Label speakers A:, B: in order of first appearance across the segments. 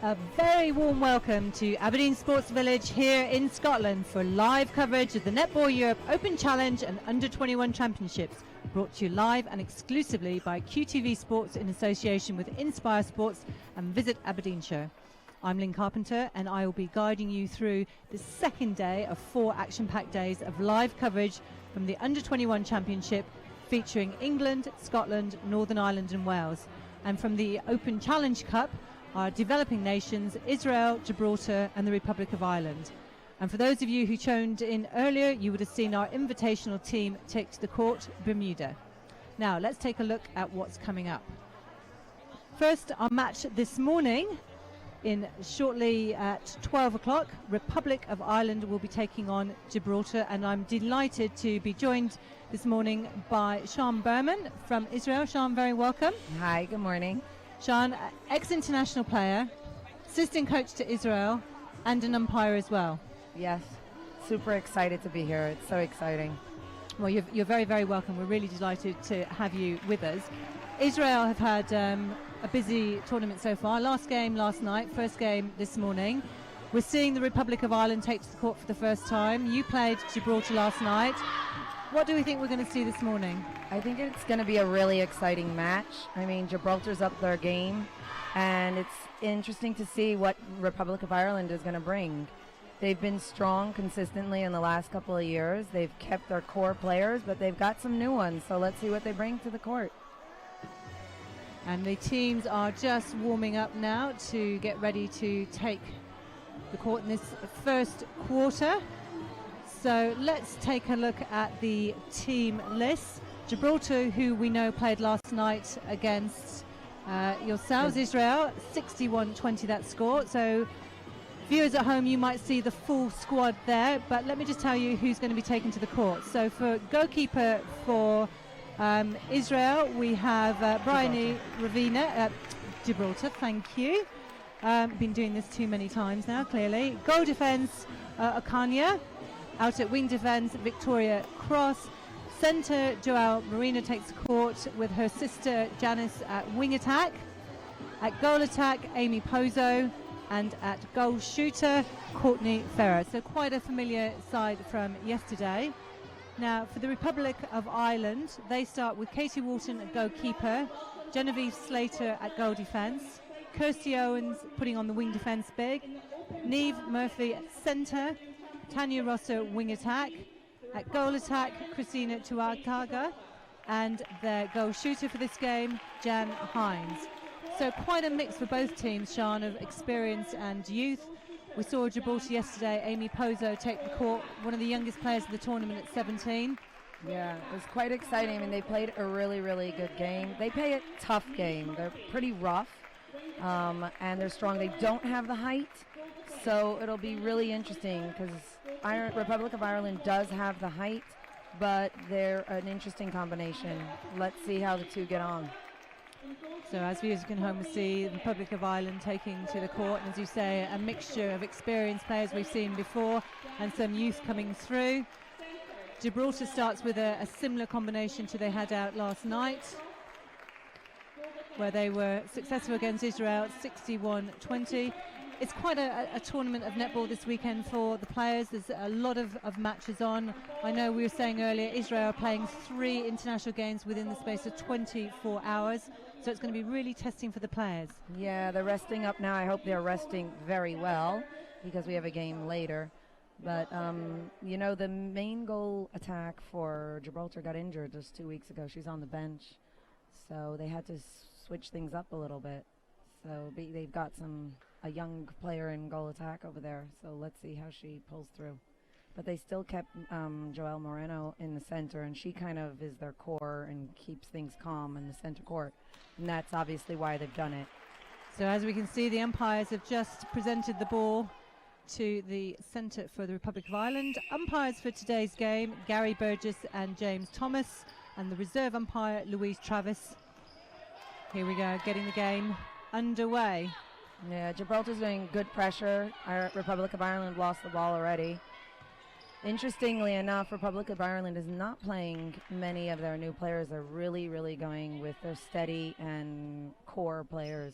A: A very warm welcome to Aberdeen Sports Village here in Scotland for live coverage of the Netball Europe Open Challenge and Under-21 Championships, brought to you live and exclusively by QTV Sports in association with Inspire Sports and Visit Aberdeen Show. I'm Lynn Carpenter and I will be guiding you through the second day of 4 action-packed days of live coverage from the Under-21 Championship featuring England, Scotland, Northern Ireland and Wales, and from the Open Challenge Cup, our developing nations, Israel, Gibraltar and the Republic of Ireland. And for those of you who tuned in earlier, you would have seen our invitational team take to the court, Bermuda. Now let's take a look at what's coming up. First, our match this morning, shortly at 12 o'clock, Republic of Ireland will be taking on Gibraltar, and I'm delighted to be joined this morning by Sean Berman from Israel. Sean, very welcome.
B: Hi, good morning.
A: Sean, ex-international player, assistant coach to Israel, and an umpire as well.
B: Yes, super excited to be here. It's so exciting.
A: Well, you're very, very welcome. We're really delighted to have you with us. Israel have had a busy tournament so far. Last game last night, first game this morning. We're seeing the Republic of Ireland take to the court for the first time. You played Gibraltar last night. What do we think we're going to see this morning?
B: I think it's going to be a really exciting match. I mean, Gibraltar's up their game, and it's interesting to see what Republic of Ireland is going to bring. They've been strong consistently in the last couple of years. They've kept their core players, but they've got some new ones, so let's see what they bring to the court.
A: And the teams are just warming up now to get ready to take the court in this first quarter. So let's take a look at the team list. Gibraltar, who we know played last night against yourselves, Israel, 61-20 that score. So viewers at home, you might see the full squad there, but let me just tell you who's going to be taken to the court. So for goalkeeper for Israel, we have Bryony Ravina, Gibraltar, thank you. Been doing this too many times now, clearly. Goal defence, Akanya. Out at wing defence, Victoria Cross. Centre, Joelle Marina takes the court with her sister Janice at wing attack. At goal attack, Amy Pozo. And at goal shooter, Courtney Ferrer. So quite a familiar side from yesterday. Now for the Republic of Ireland, they start with Katie Walton at goalkeeper, Genevieve Slater at goal defence, Kirsty Owens putting on the wing defence big, Neve Murphy at centre, Tanya Rosser wing attack. At goal attack, Christina Tuataga, and their goal shooter for this game, Jan Hines. So quite a mix for both teams, Sean, of experience and youth. We saw Gibraltar yesterday, Amy Pozo take the court, one of the youngest players of the tournament at 17.
B: Yeah, it was quite exciting. I mean, they played a really, really good game. They play a tough game. They're pretty rough, and they're strong. They don't have the height, so it'll be really interesting because Republic of Ireland does have the height, but they're an interesting combination. Let's see how the two get on.
A: So as viewers can home see, the Republic of Ireland taking to the court, and as you say, a mixture of experienced players we've seen before and some youth coming through. Gibraltar starts with a similar combination to they had out last night, where they were successful against Israel 61-20. It's quite a tournament of netball this weekend for the players. There's a lot of matches on. I know we were saying earlier, Israel are playing 3 international games within the space of 24 hours. So it's going to be really testing for the players.
B: Yeah, they're resting up now. I hope they're resting very well because we have a game later. But, you know, the main goal attack for Gibraltar got injured just 2 weeks ago. She's on the bench. So they had to switch things up a little bit. So they've got a young player in goal attack over there. So let's see how she pulls through. But they still kept Joelle Moreno in the center, and she kind of is their core and keeps things calm in the center court. And that's obviously why they've done it.
A: So as we can see, the umpires have just presented the ball to the centre for the Republic of Ireland. Umpires for today's game, Gary Burgess and James Thomas, and the reserve umpire, Louise Travis. Here we go, getting the game underway.
B: Yeah, Gibraltar's doing good pressure. Our Republic of Ireland lost the ball already. Interestingly enough, Republic of Ireland is not playing many of their new players. They're really, really going with their steady and core players.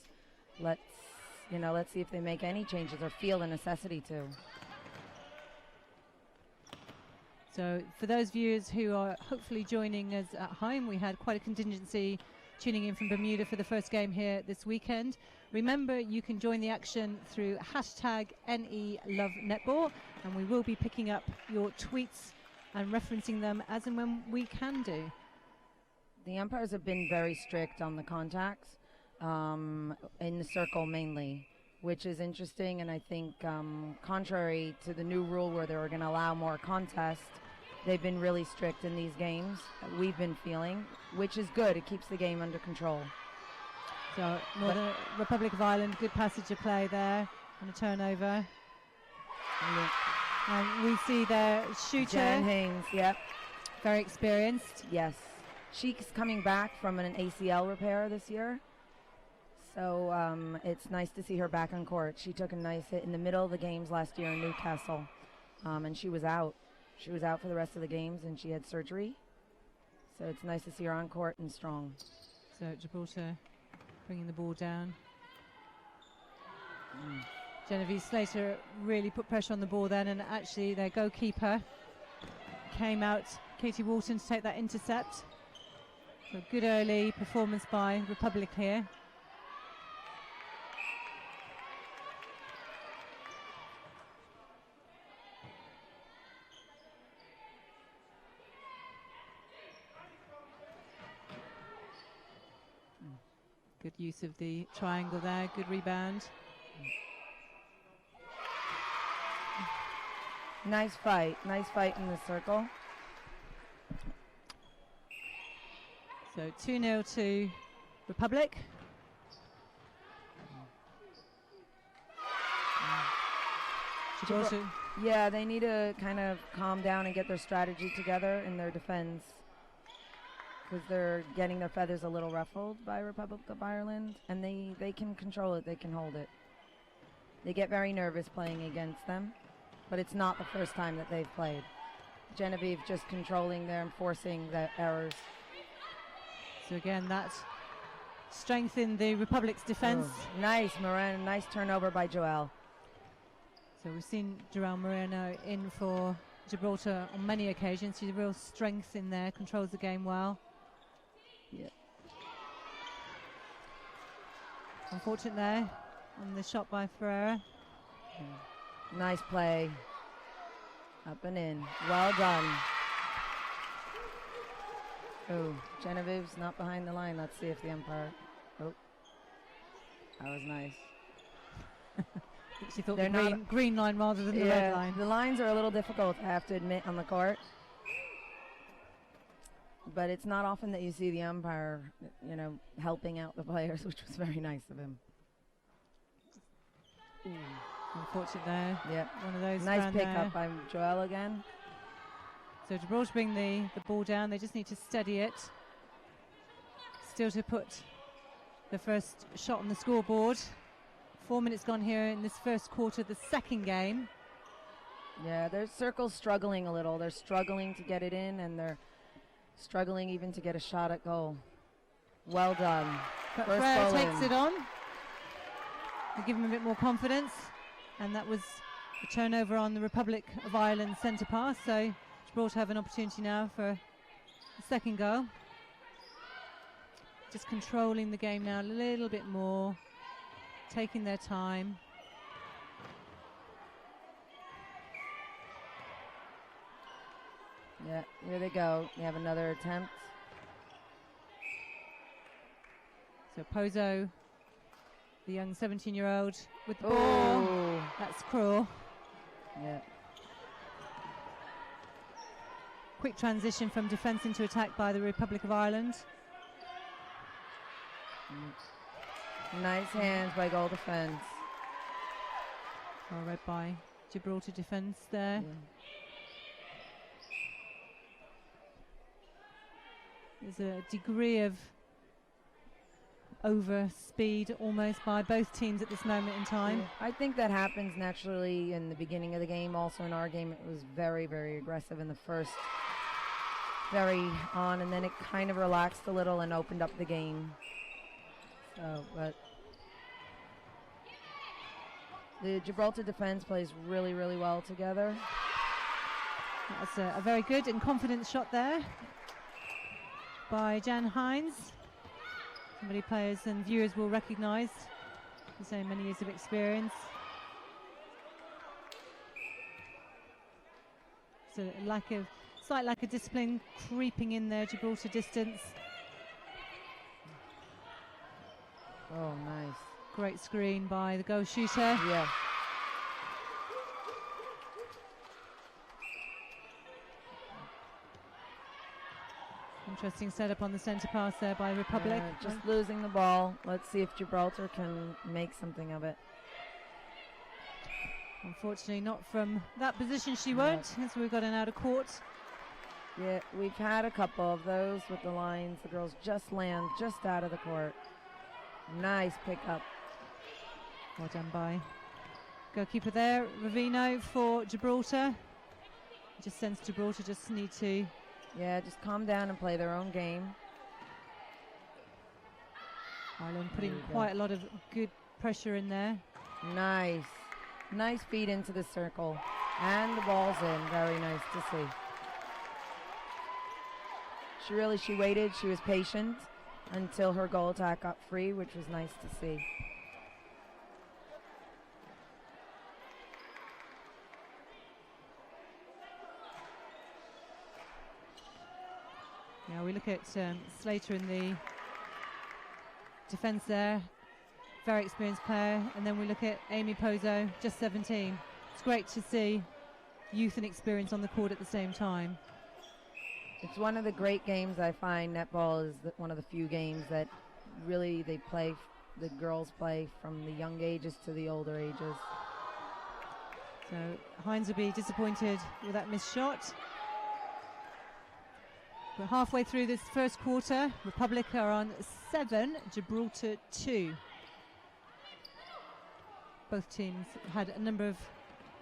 B: Let's see if they make any changes or feel the necessity to.
A: So for those viewers who are hopefully joining us at home, we had quite a contingency tuning in from Bermuda for the first game here this weekend. Remember, you can join the action through hashtag #NELoveNetball, and we will be picking up your tweets and referencing them as and when we can do.
B: The umpires have been very strict on the contacts, in the circle mainly, which is interesting, and I think contrary to the new rule where they were going to allow more contests, they've been really strict in these games, we've been feeling, which is good. It keeps the game under control.
A: So Northern Republic of Ireland, good passage of play there on a turnover.
B: Yeah.
A: And we see their shooter.
B: Jan Haynes, yep.
A: Very experienced.
B: Yes. She's coming back from an ACL repair this year. So it's nice to see her back on court. She took a nice hit in the middle of the games last year in Newcastle, and she was out. She was out for the rest of the games, and she had surgery. So it's nice to see her on court and strong.
A: So Gibraltar bringing the ball down. Genevieve Slater really put pressure on the ball then, and actually their goalkeeper came out, Katie Walton, to take that intercept. So good early performance by Republic here. Good use of the triangle there, good rebound.
B: Nice fight in the circle.
A: So 2-0 to Republic.
B: Yeah, they need to kind of calm down and get their strategy together in their defense, because they're getting their feathers a little ruffled by Republic of Ireland, and they can control it, they can hold it. They get very nervous playing against them, but it's not the first time that they've played. Genevieve just controlling there and forcing the errors.
A: So again, that strengthened the Republic's defense.
B: Oh, nice, Moreno, nice turnover by Joelle.
A: So we've seen Joelle Moreno in for Gibraltar on many occasions. She's a real strength in there, controls the game well.
B: Yeah.
A: Unfortunate there on the shot by Ferreira.
B: Yeah. Nice play. Up and in. Well done. Oh, Genevieve's not behind the line. Let's see if the umpire. Oh, that was nice.
A: She thought the green line rather than the red line.
B: The lines are a little difficult, I have to admit, on the court. But it's not often that you see the umpire, helping out the players, which was very nice of him.
A: Unfortunate there.
B: Yeah.
A: One of those.
B: Nice pickup by Joelle again.
A: So Gibraltar bring the ball down. They just need to steady it. Still to put the first shot on the scoreboard. 4 minutes gone here in this first quarter of the second game.
B: Yeah, their circle's struggling a little. They're struggling to get it in, and they're struggling even to get a shot at goal. Well done.
A: Ferreira takes it on. They give him a bit more confidence. And that was a turnover on the Republic of Ireland centre pass. So Gibraltar have an opportunity now for the second goal. Just controlling the game now a little bit more. Taking their time.
B: Yeah, here they go. They have another attempt.
A: So Pozo, the young 17-year-old with the
B: Ooh.
A: ball. That's cruel.
B: Yeah.
A: Quick transition from defence into attack by the Republic of Ireland.
B: Nice hands by goal defence.
A: Well read by Gibraltar defence there.
B: Yeah.
A: There's a degree of over speed almost by both teams at this moment in time.
B: I think that happens naturally in the beginning of the game. Also in our game, it was very, very aggressive in the first, very on, and then it kind of relaxed a little and opened up the game. So, but the Gibraltar defense plays really, really well together.
A: That's a very good and confident shot there by Jan Hines. Somebody players and viewers will recognise, so many years of experience. So slight lack of discipline creeping in there, Gibraltar distance.
B: Oh, nice.
A: Great screen by the goal shooter.
B: Yeah.
A: Interesting setup on the centre pass there by Republic.
B: Just losing the ball. Let's see if Gibraltar can make something of it.
A: Unfortunately, not from that position she won't, as we've got an out of court.
B: Yeah, we've had a couple of those with the lines. The girls just land just out of the court. Nice pickup.
A: Well done by goalkeeper there, Ravino for Gibraltar. Just sense Gibraltar just need to...
B: Yeah, just calm down and play their own game.
A: Ireland putting quite a lot of good pressure in there.
B: Nice. Nice feed into the circle. And the ball's in. Very nice to see. She waited. She was patient until her goal attack got free, which was nice to see.
A: Now we look at Slater in the defence there, very experienced player, and then we look at Amy Pozo, just 17. It's great to see youth and experience on the court at the same time.
B: It's one of the great games I find. Netball is one of the few games that really the girls play from the young ages to the older ages.
A: So Hines will be disappointed with that missed shot. We're halfway through this first quarter. Republic are on 7, Gibraltar 2. Both teams had a number of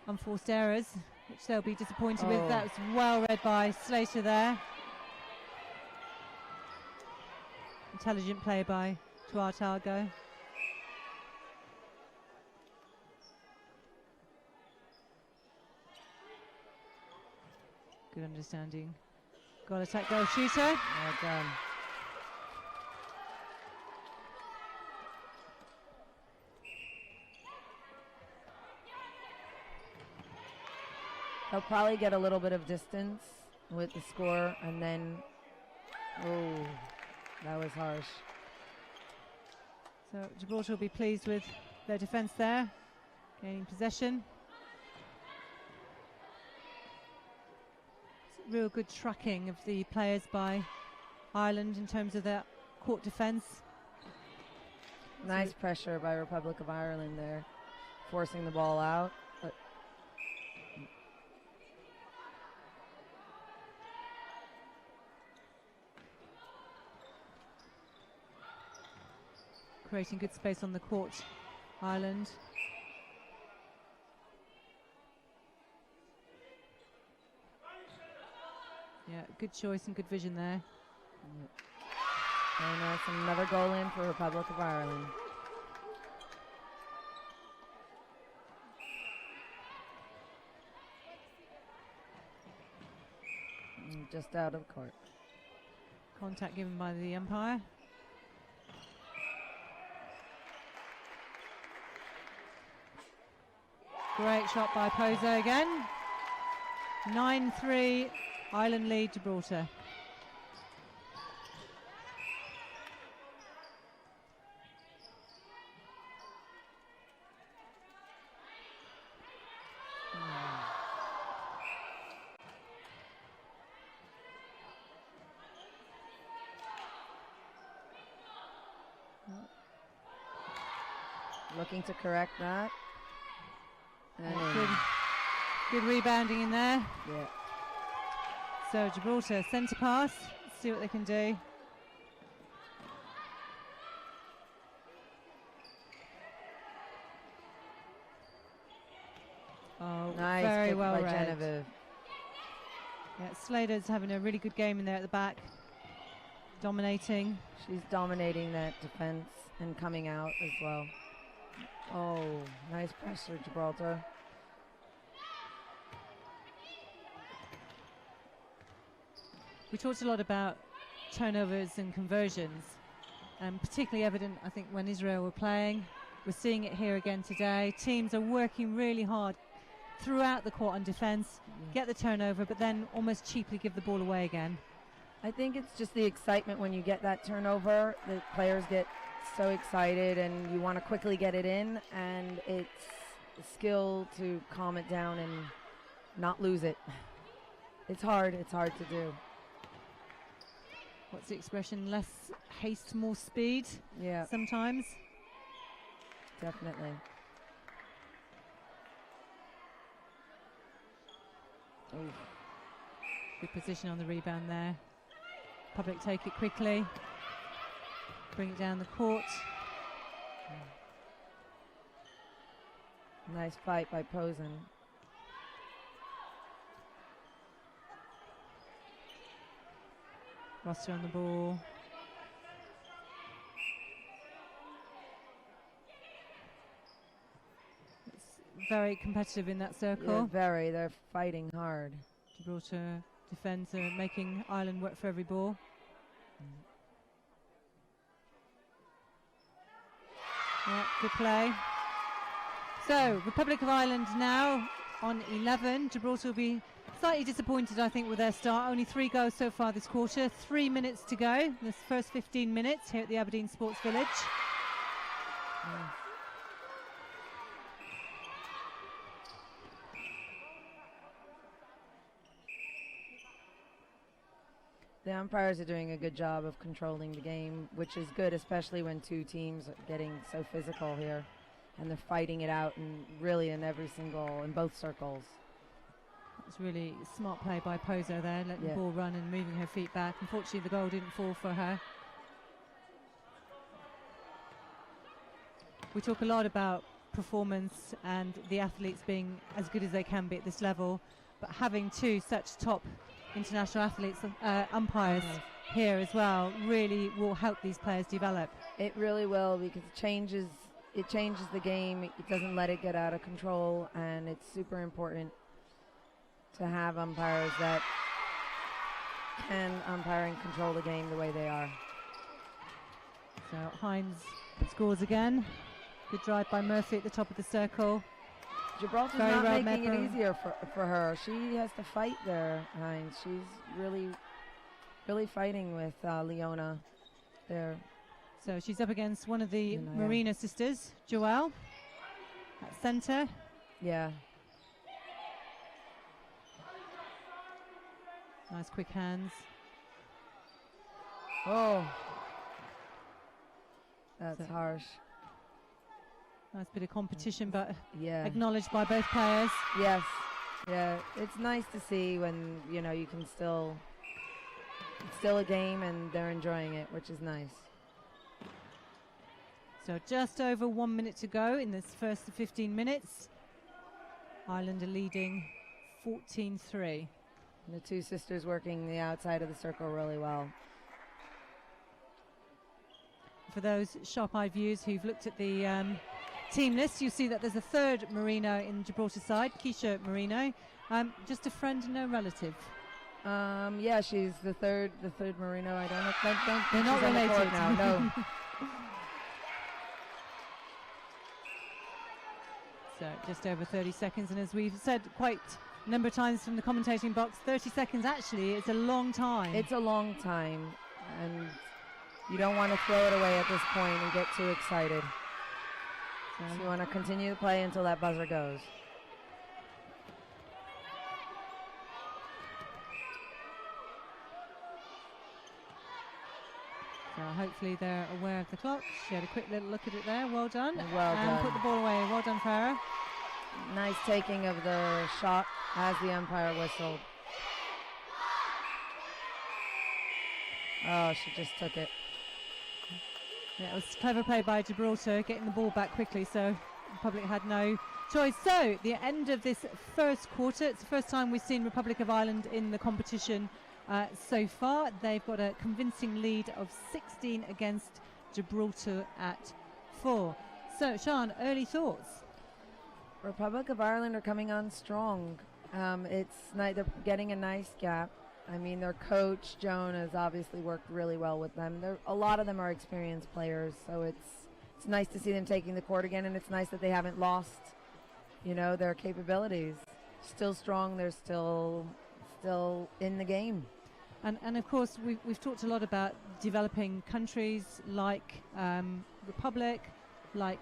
A: unforced errors, which they'll be disappointed with. That was well read by Slater there. Intelligent play by Tuatago. Good understanding. Goal attack, goal shooter.
B: Well done. They'll probably get a little bit of distance with the score, and then, that was harsh.
A: So Gibraltar will be pleased with their defence there, gaining possession. Real good tracking of the players by Ireland in terms of their court defence.
B: Nice pressure by Republic of Ireland there, forcing the ball out. But
A: creating good space on the court, Ireland. Yeah, good choice and good vision there.
B: Very nice. Another goal in for Republic of Ireland. Just out of court.
A: Contact given by the umpire. Great shot by Pozo again. 9-3, Ireland lead Gibraltar.
B: Looking to correct that. And
A: Good rebounding in there.
B: yeah.
A: So Gibraltar centre pass. Let's see what they can do. Oh,
B: Nice
A: very
B: kick
A: well
B: by
A: read.
B: Genevieve.
A: Yeah, Slater's having a really good game in there at the back, dominating.
B: She's dominating that defense and coming out as well. Oh, nice pressure, Gibraltar.
A: We talked a lot about turnovers and conversions, particularly evident, I think, when Israel were playing. We're seeing it here again today. Teams are working really hard throughout the court on defense, get the turnover, but then almost cheaply give the ball away again.
B: I think it's just the excitement when you get that turnover. The players get so excited and you want to quickly get it in, and it's skill to calm it down and not lose it. It's hard to do.
A: What's the expression? Less haste, more speed.
B: Yeah,
A: Sometimes.
B: definitely. Oof.
A: Good position on the rebound there. Public take it quickly. Bring it down the court.
B: Nice fight by Posen.
A: Roster on the ball. It's very competitive in that
B: Yeah,
A: circle.
B: very. They're fighting hard.
A: Gibraltar defense are making Ireland work for every ball. Yeah, good play. So, Republic of Ireland now on 11. Gibraltar will be slightly disappointed, I think, with their start. Only 3 goals so far this quarter. 3 minutes to go. This first 15 minutes here at the Aberdeen Sports Village.
B: The umpires are doing a good job of controlling the game, which is good, especially when two teams are getting so physical here. And they're fighting it out, and really in both circles.
A: It's really smart play by Pozo there, letting
B: Yeah.
A: the ball run and moving her feet back. Unfortunately, the goal didn't fall for her. We talk a lot about performance and the athletes being as good as they can be at this level, but having two such top international athletes, umpires here as well, really will help these players develop.
B: It really will, because it changes the game. It doesn't let it get out of control, and it's super important to have umpires that can umpire and control the game the way they are.
A: So Hines scores again. Good drive by Murphy at the top of the circle.
B: Gibraltar's
A: Very
B: not
A: well
B: making
A: met
B: it easier for her. She has to fight there, Hines. She's really fighting with Leona there.
A: So she's up against one of the
B: Leona, yeah.
A: Marina sisters, Joelle, at centre.
B: Yeah.
A: Nice quick hands.
B: Oh. That's
A: So-
B: harsh.
A: Nice bit of competition, but
B: Yeah.
A: acknowledged by both players.
B: Yes. Yeah. It's nice to see when, you can still, it's still a game and they're enjoying it, which is nice.
A: So just over 1 minute to go in this first 15 minutes. Ireland are leading 14-3.
B: And the two sisters working the outside of the circle really well.
A: For those sharp-eyed viewers who've looked at the team list, you'll see that there's a third Merino in Gibraltar side, Keisha Merino. Just a friend and no relative.
B: Yeah, she's the third Merino. I don't know. Don't
A: They're not
B: she's on the court
A: related.
B: now. No.
A: So just over 30 seconds, and as we've said quite a number of times from the commentating box, 30 seconds actually is a long time.
B: It's a long time, and you don't want to throw it away at this point and get too excited. So you want to continue to play until that buzzer goes.
A: So hopefully they're aware of the clock. She had a quick little look at it there. Well done.
B: Well
A: and
B: done.
A: put the ball away. Well done, Farah.
B: Nice taking of the shot as the umpire whistled. Oh, she just took it.
A: Yeah, it was clever play by Gibraltar, getting the ball back quickly. So Republic had no choice. So the end of this first quarter, it's the first time we've seen Republic of Ireland in the competition so far. They've got a convincing lead of 16 against Gibraltar at 4. So Sian, early thoughts?
B: Republic of Ireland are coming on strong. They're getting a nice gap. I mean, their coach, Joan, has obviously worked really well with them. A lot of them are experienced players, so it's nice to see them taking the court again, and it's nice that they haven't lost, their capabilities. Still strong. They're still in the game.
A: And of course, we've talked a lot about developing countries like Republic, like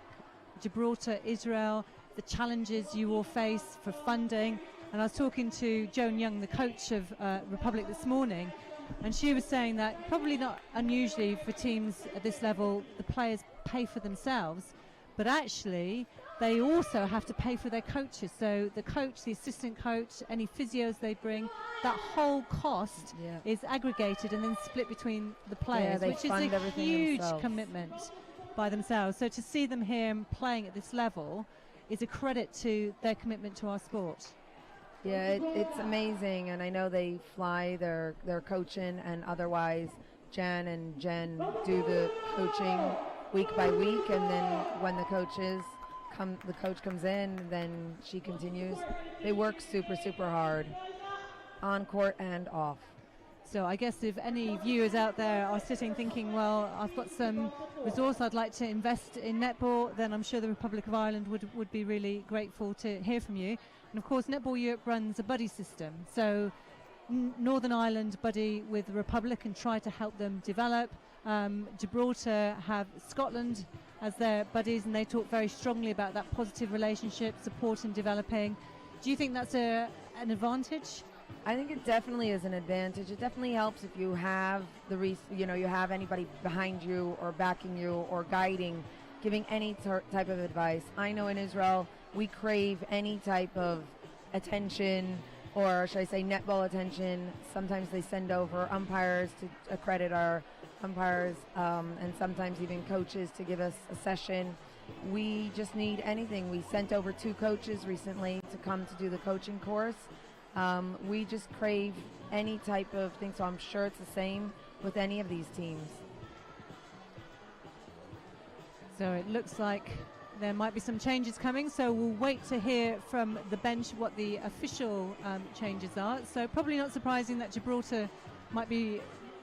A: Gibraltar, Israel, the challenges you all face for funding. And I was talking to Joan Young, the coach of Republic, this morning, and she was saying that probably not unusually for teams at this level, the players pay for themselves, but actually they also have to pay for their coaches. So the coach, the assistant coach, any physios they bring, that whole cost is aggregated and then split between the players, which is a huge commitment by themselves. So to see them here and playing at this level is a credit to their commitment to our sport.
B: Yeah, it's amazing, and I know they fly their coach in, and otherwise Jan and Jen do the coaching week by week, and then when the coach comes in, then she continues. They work super, super hard on court and off.
A: So I guess if any viewers out there are sitting thinking, well, I've got some resource I'd like to invest in netball, then I'm sure the Republic of Ireland would be really grateful to hear from you. And of course, Netball Europe runs a buddy system. So Northern Ireland buddy with the Republic and try to help them develop. Gibraltar have Scotland as their buddies, and they talk very strongly about that positive relationship, support and developing. Do you think that's an advantage?
B: I think it definitely is an advantage. It definitely helps if you have you have anybody behind you or backing you or guiding, giving any type of advice. I know in Israel we crave any type of attention, or should I say netball attention. Sometimes they send over umpires to accredit our umpires, and sometimes even coaches to give us a session. We just need anything. We sent over 2 coaches recently to come to do the coaching course. We just crave any type of thing, so I'm sure it's the same with any of these teams.
A: So it looks like there might be some changes coming, so we'll wait to hear from the bench what the official changes are. So probably not surprising that Gibraltar might be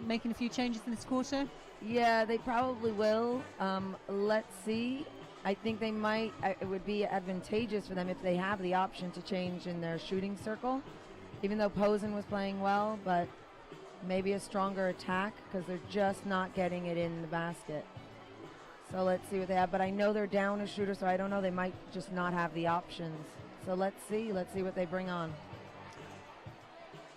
A: making a few changes in this quarter.
B: Yeah, they probably will. Let's see. I think they might. It would be advantageous for them if they have the option to change in their shooting circle, even though Posen was playing well, but maybe a stronger attack because they're just not getting it in the basket. So let's see what they have. But I know they're down a shooter, so I don't know. They might just not have the options. So let's see. Let's see what they bring on.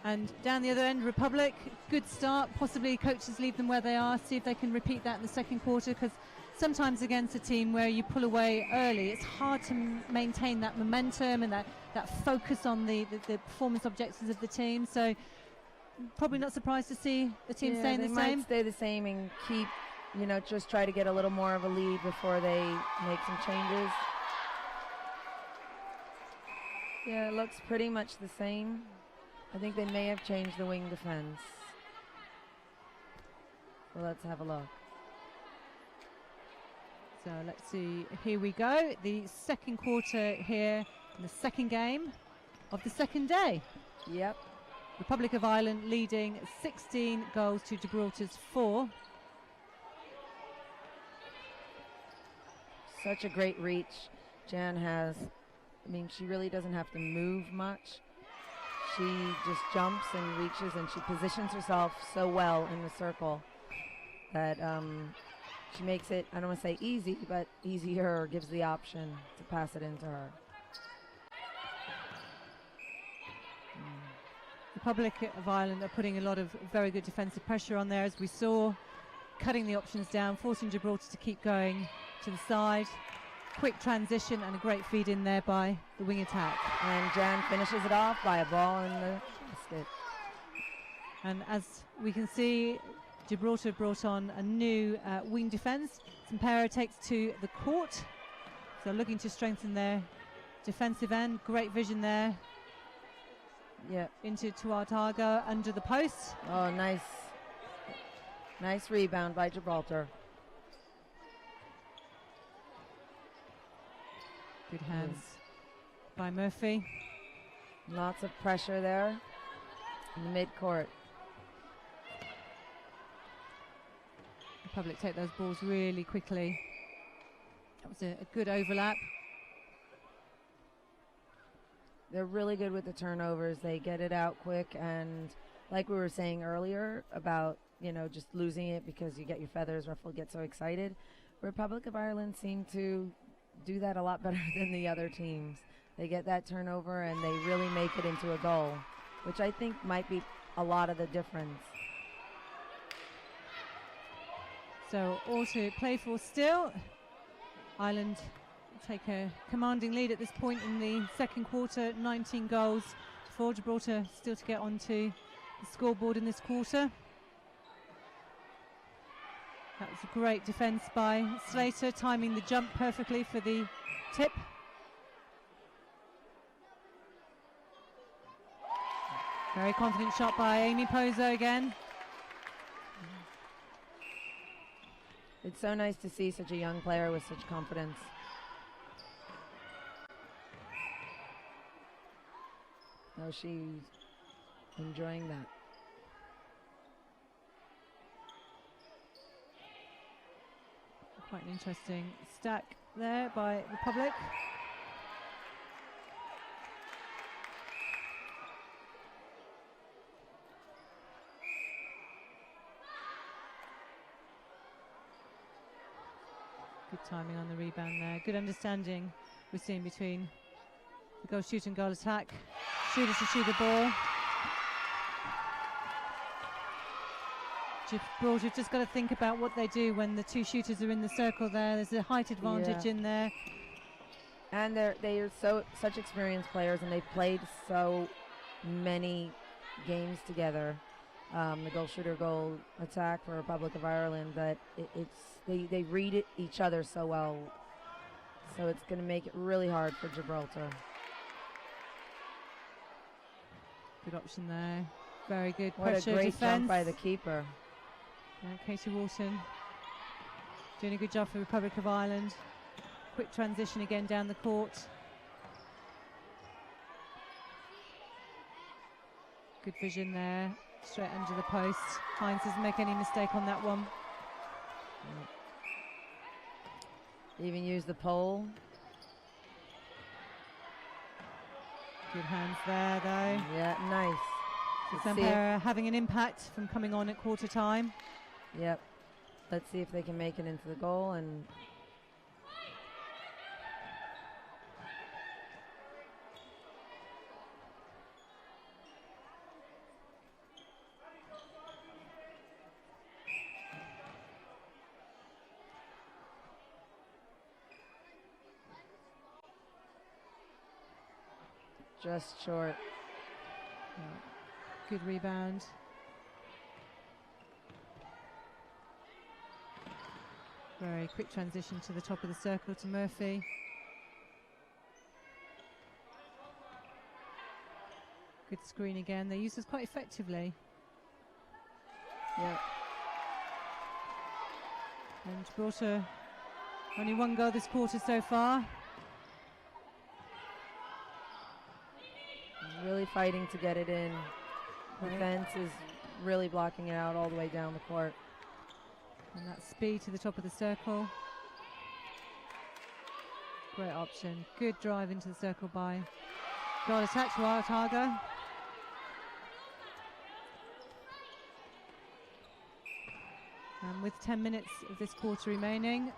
A: And down the other end, Republic, good start. Possibly coaches leave them where they are. See if they can repeat that in the second quarter, because sometimes against a team where you pull away early, it's hard to maintain that momentum and that focus on the performance objectives of the team. So probably not surprised to see the team staying the same.
B: They might stay the same and keep, just try to get a little more of a lead before they make some changes. Yeah, it looks pretty much the same. I think they may have changed the wing defense. So let's have a look.
A: So let's see, here we go. The second quarter here, in the second game of the second day.
B: Yep.
A: Republic of Ireland leading 16 goals to Gibraltar's 4.
B: Such a great reach Jan has. I mean, she really doesn't have to move much. She just jumps and reaches, and she positions herself so well in the circle that she makes it, I don't want to say easy, but easier, gives the option to pass it into her.
A: Republic of Ireland are putting a lot of very good defensive pressure on there, as we saw, cutting the options down, forcing Gibraltar to keep going to the side. Quick transition and a great feed in there by the wing attack.
B: And Jan finishes it off by a ball in the basket.
A: And as we can see, Gibraltar brought on a new wing defence. Sampera takes to the court So looking to strengthen their defensive end. Great vision there.
B: Yeah.
A: Into Tuataga under the post.
B: Oh, nice. Nice rebound by Gibraltar.
A: Good hands by Murphy.
B: Lots of pressure there in the midcourt.
A: Republic take those balls really quickly. That was a good overlap.
B: They're really good with the turnovers. They get it out quick, and like we were saying earlier about, you know, just losing it because you get your feathers ruffled, get so excited. Republic of Ireland seem to do that a lot better than the other teams. They get that turnover and they really make it into a goal, which I think might be a lot of the difference.
A: So all to play for still. Ireland take a commanding lead at this point in the second quarter, 19 goals for Gibraltar still to get onto the scoreboard in this quarter. That was a great defence by Slater, timing the jump perfectly for the tip. Very confident shot by Amy Pozo again.
B: It's so nice to see such a young player with such confidence. Oh, she's enjoying that.
A: Quite an interesting stack there by Republic. Good timing on the rebound there. Good understanding we're seeing between the goal shoot and goal attack. Shooter to shoot the ball. Gibraltar have just got to think about what they do when the two shooters are in the circle there. There's a height advantage in there.
B: And they are such experienced players, and they've played so many games together. The goal shooter, goal attack for Republic of Ireland, that they read each other so well. So it's going to make it really hard for Gibraltar.
A: Good option there. Very good
B: What
A: pressure
B: a great
A: defense
B: jump by the keeper.
A: Katie Walton doing a good job for Republic of Ireland. Quick transition again down the court. Good vision there. Straight under the post. Hines doesn't make any mistake on that one.
B: Even use the pole.
A: Good hands there, though.
B: Yeah, nice.
A: Sampera having an impact from coming on at quarter time.
B: Yep. Let's see if they can make it into the goal. And just short.
A: Good rebound. Very quick transition to the top of the circle to Murphy. Good screen again. They use this quite effectively.
B: Yep.
A: And Gibraltar only one goal this quarter so far.
B: Really fighting to get it in. Defense is really blocking it out all the way down the court.
A: And that speed to the top of the circle. Great option. Good drive into the circle by goal attack to Tuataga. And with 10 minutes of this quarter remaining,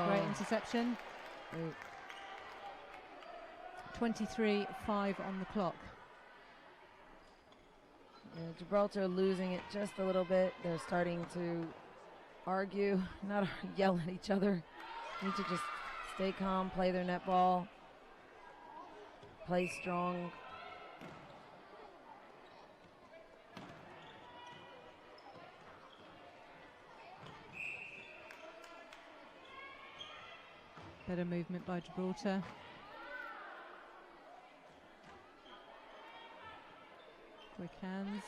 A: great interception. 23-5 on the clock.
B: Yeah, Gibraltar losing it just a little bit. They're starting to argue, not yell at each other. Need to just stay calm, play their netball, play strong.
A: Better movement by Gibraltar. Quick hands.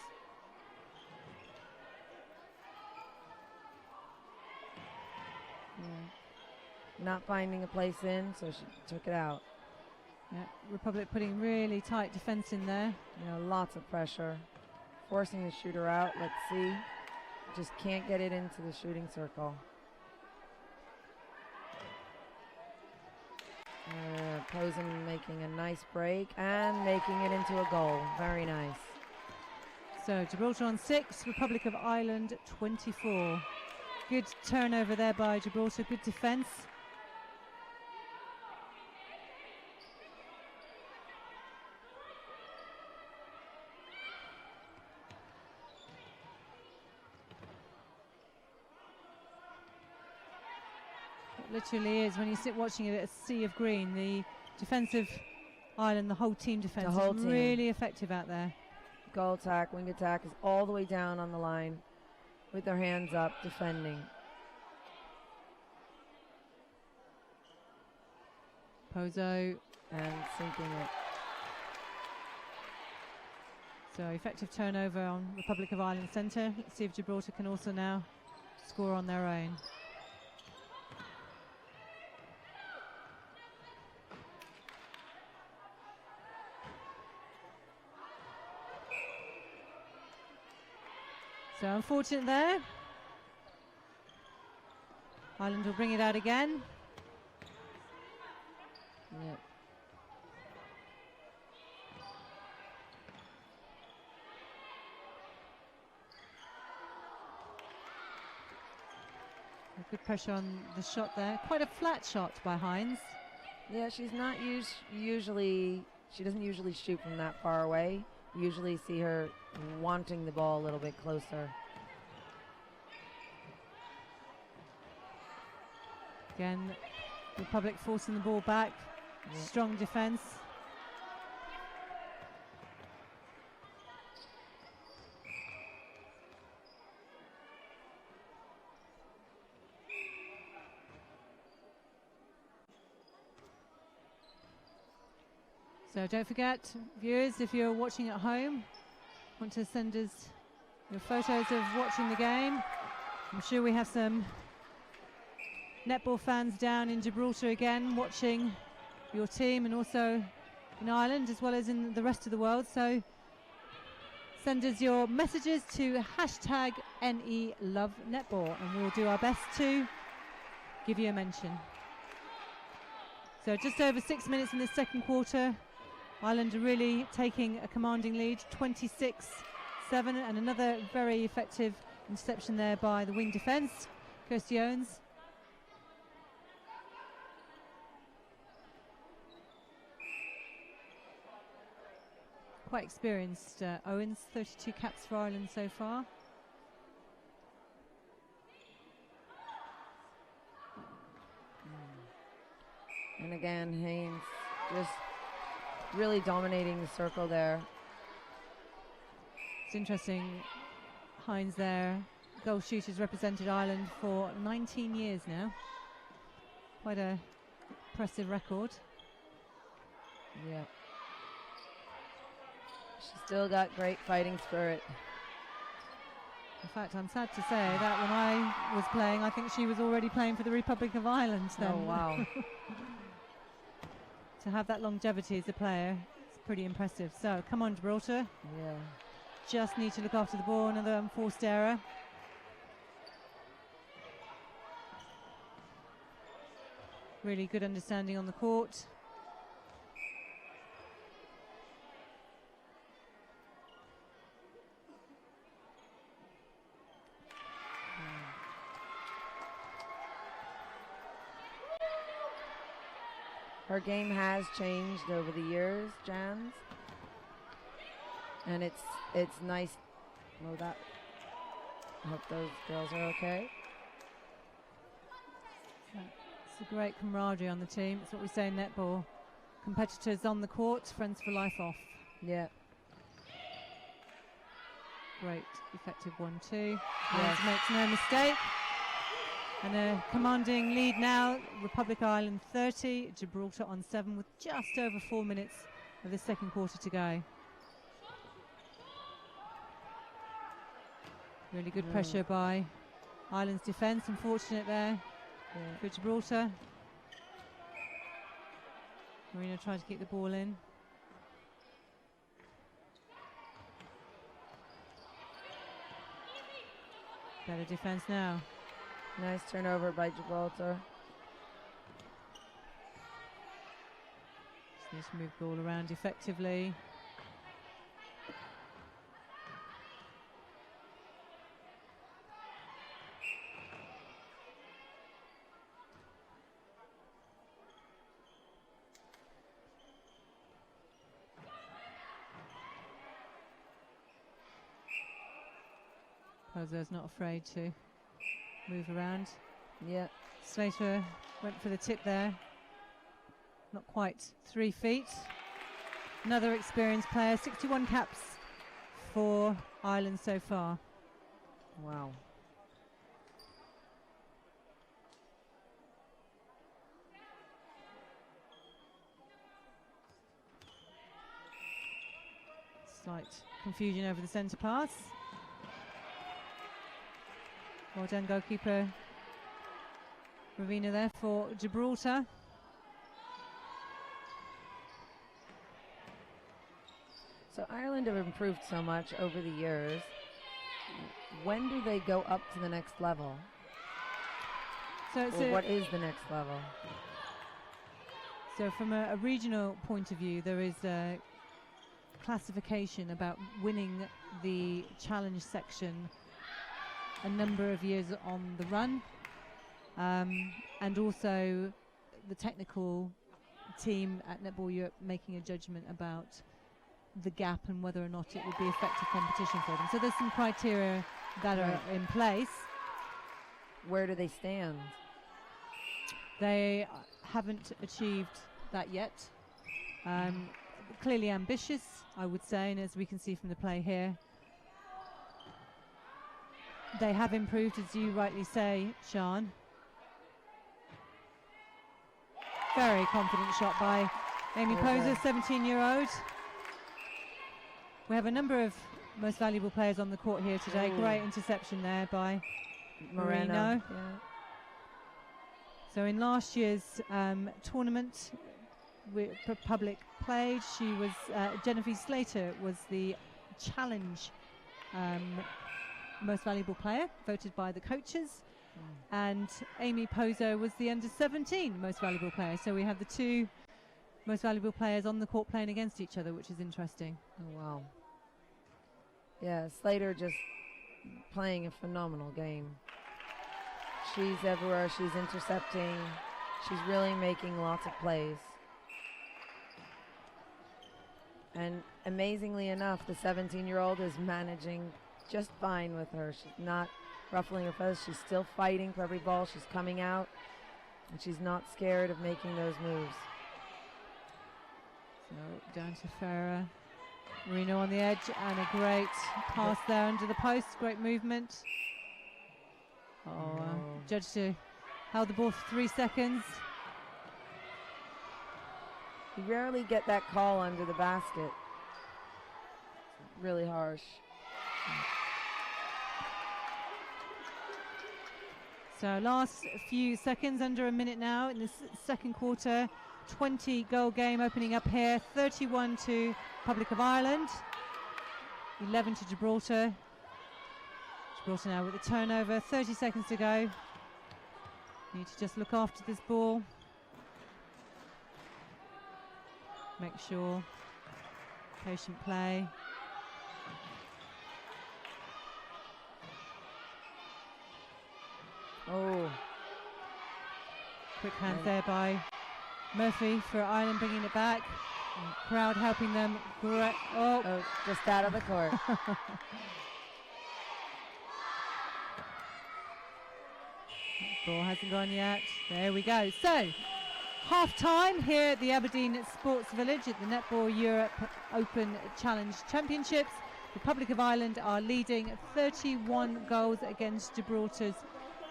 B: Yeah. Not finding a place in, so she took it out.
A: Yeah, Republic putting really tight defense in there.
B: Yeah, lots of pressure. Forcing the shooter out. Let's see. Just can't get it into the shooting circle. Posen making a nice break and making it into a goal. Very nice.
A: So Gibraltar on 6, Republic of Ireland 24. Good turnover there by Gibraltar, good defence. It literally is, when you sit watching it, a sea of green. The defensive Ireland, the whole team defence is really effective out there.
B: Goal attack, wing attack is all the way down on the line with their hands up, defending.
A: Pozo.
B: And sinking it.
A: So effective turnover on Republic of Ireland centre. Let's see if Gibraltar can also now score on their own. So unfortunate there. Ireland will bring it out again.
B: Yep.
A: Good pressure on the shot there. Quite a flat shot by Hines.
B: Yeah, she's not usually, she doesn't usually shoot from that far away. You usually see her wanting the ball a little bit closer.
A: Again, Republic forcing the ball back. Yep. Strong defence. So don't forget, viewers, if you're watching at home, want to send us your photos of watching the game. I'm sure we have some netball fans down in Gibraltar again watching your team, and also in Ireland as well as in the rest of the world. So send us your messages to #NELoveNetball and we'll do our best to give you a mention. So just over 6 minutes in the second quarter. Ireland are really taking a commanding lead, 26-7, and another very effective interception there by the wing defence, Kirsty Owens. Quite experienced Owens, 32 caps for Ireland so far.
B: And again, Haynes just really dominating the circle there.
A: It's interesting, Hines there, goal shooters represented Ireland for 19 years now. Quite a impressive record.
B: Yeah. She's still got great fighting spirit.
A: In fact, I'm sad to say that when I was playing, I think she was already playing for the Republic of Ireland then.
B: Oh, wow.
A: To have that longevity as a player, it's pretty impressive. So, come on, Gibraltar.
B: Yeah.
A: Just need to look after the ball. Another unforced error. Really good understanding on the court.
B: Her game has changed over the years, Jans. And it's nice. Oh, that. I hope those girls are okay.
A: It's a great camaraderie on the team. It's what we say in netball. Competitors on the court, friends for life off.
B: Yeah.
A: Great, effective 1-2. Yes. Makes no mistake. And a commanding lead now, Republic of Ireland 30, Gibraltar on 7 with just over 4 minutes of the second quarter to go. Really good pressure by Ireland's defence, unfortunate there for Gibraltar. Marina tried to keep the ball in. Better defence now.
B: Nice turnover by Gibraltar.
A: Just needs to move the ball around effectively. Pozo's not afraid to move around.
B: Yeah.
A: Slater went for the tip there. Not quite 3 feet. Another experienced player, 61 caps for Ireland so far.
B: Wow.
A: Slight confusion over the centre pass. Well done, goalkeeper Ravina there for Gibraltar.
B: So Ireland have improved so much over the years. When do they go up to the next level?
A: So
B: what is the next level?
A: So from a regional point of view, there is a classification about winning the challenge section a number of years on the run, and also the technical team at Netball Europe making a judgment about the gap and whether or not it would be effective competition for them. So there's some criteria that are in place.
B: Where do they stand?
A: They haven't achieved that yet. Clearly ambitious, I would say, and as we can see from the play here, they have improved, as you rightly say, Sian. Very confident shot by Amy Poser, 17-year-old. We have a number of most valuable players on the court here today. Great interception there by Moreno.
B: Yeah.
A: So in last year's tournament, Republic played. She was Genevieve Slater was the challenge most valuable player, voted by the coaches, and Amy Pozo was the under-17 most valuable player. So we have the two most valuable players on the court playing against each other, which is interesting.
B: Oh, wow. Yeah, Slater just playing a phenomenal game. She's everywhere. She's intercepting. She's really making lots of plays. And amazingly enough, the 17-year-old is managing just fine with her. She's not ruffling her feathers. She's still fighting for every ball. She's coming out, and she's not scared of making those moves.
A: So down to Farah. Marino on the edge, and a great pass there under the post. Great movement. Judge held the ball for 3 seconds.
B: You rarely get that call under the basket. Really harsh.
A: So last few seconds, under a minute now in the second quarter. 20-goal game opening up here. 31 to Republic of Ireland. 11 to Gibraltar. Gibraltar now with the turnover. 30 seconds to go. Need to just look after this ball. Make sure. Patient play.
B: Oh.
A: Quick hands there by Murphy for Ireland, bringing it back. And crowd helping them.
B: Just out of the court.
A: Ball hasn't gone yet. There we go. So, half time here at the Aberdeen Sports Village at the Netball Europe Open Challenge Championships. Republic of Ireland are leading 31 goals against Gibraltar's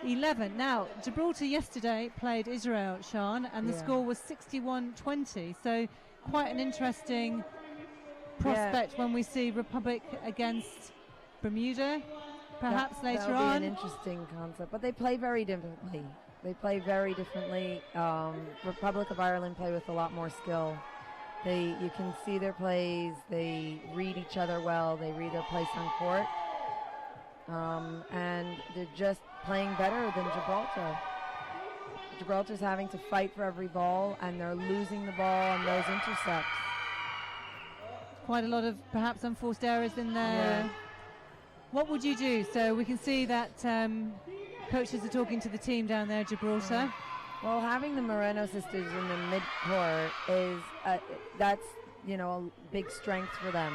A: 11. Now, Gibraltar yesterday played Israel, Sean, and the score was 61-20. So quite an interesting prospect when we see Republic against Bermuda, perhaps later
B: that'll
A: on.
B: Be an interesting concept, but they play very differently. Republic of Ireland play with a lot more skill. You can see their plays. They read each other well. They read their place on court. And they're just playing better than Gibraltar. Gibraltar's having to fight for every ball, and they're losing the ball on those intercepts.
A: Quite a lot of perhaps unforced errors in there.
B: Yeah.
A: What would you do? So we can see that coaches are talking to the team down there, Gibraltar.
B: Well, having the Moreno sisters in the mid-court is that's a big strength for them.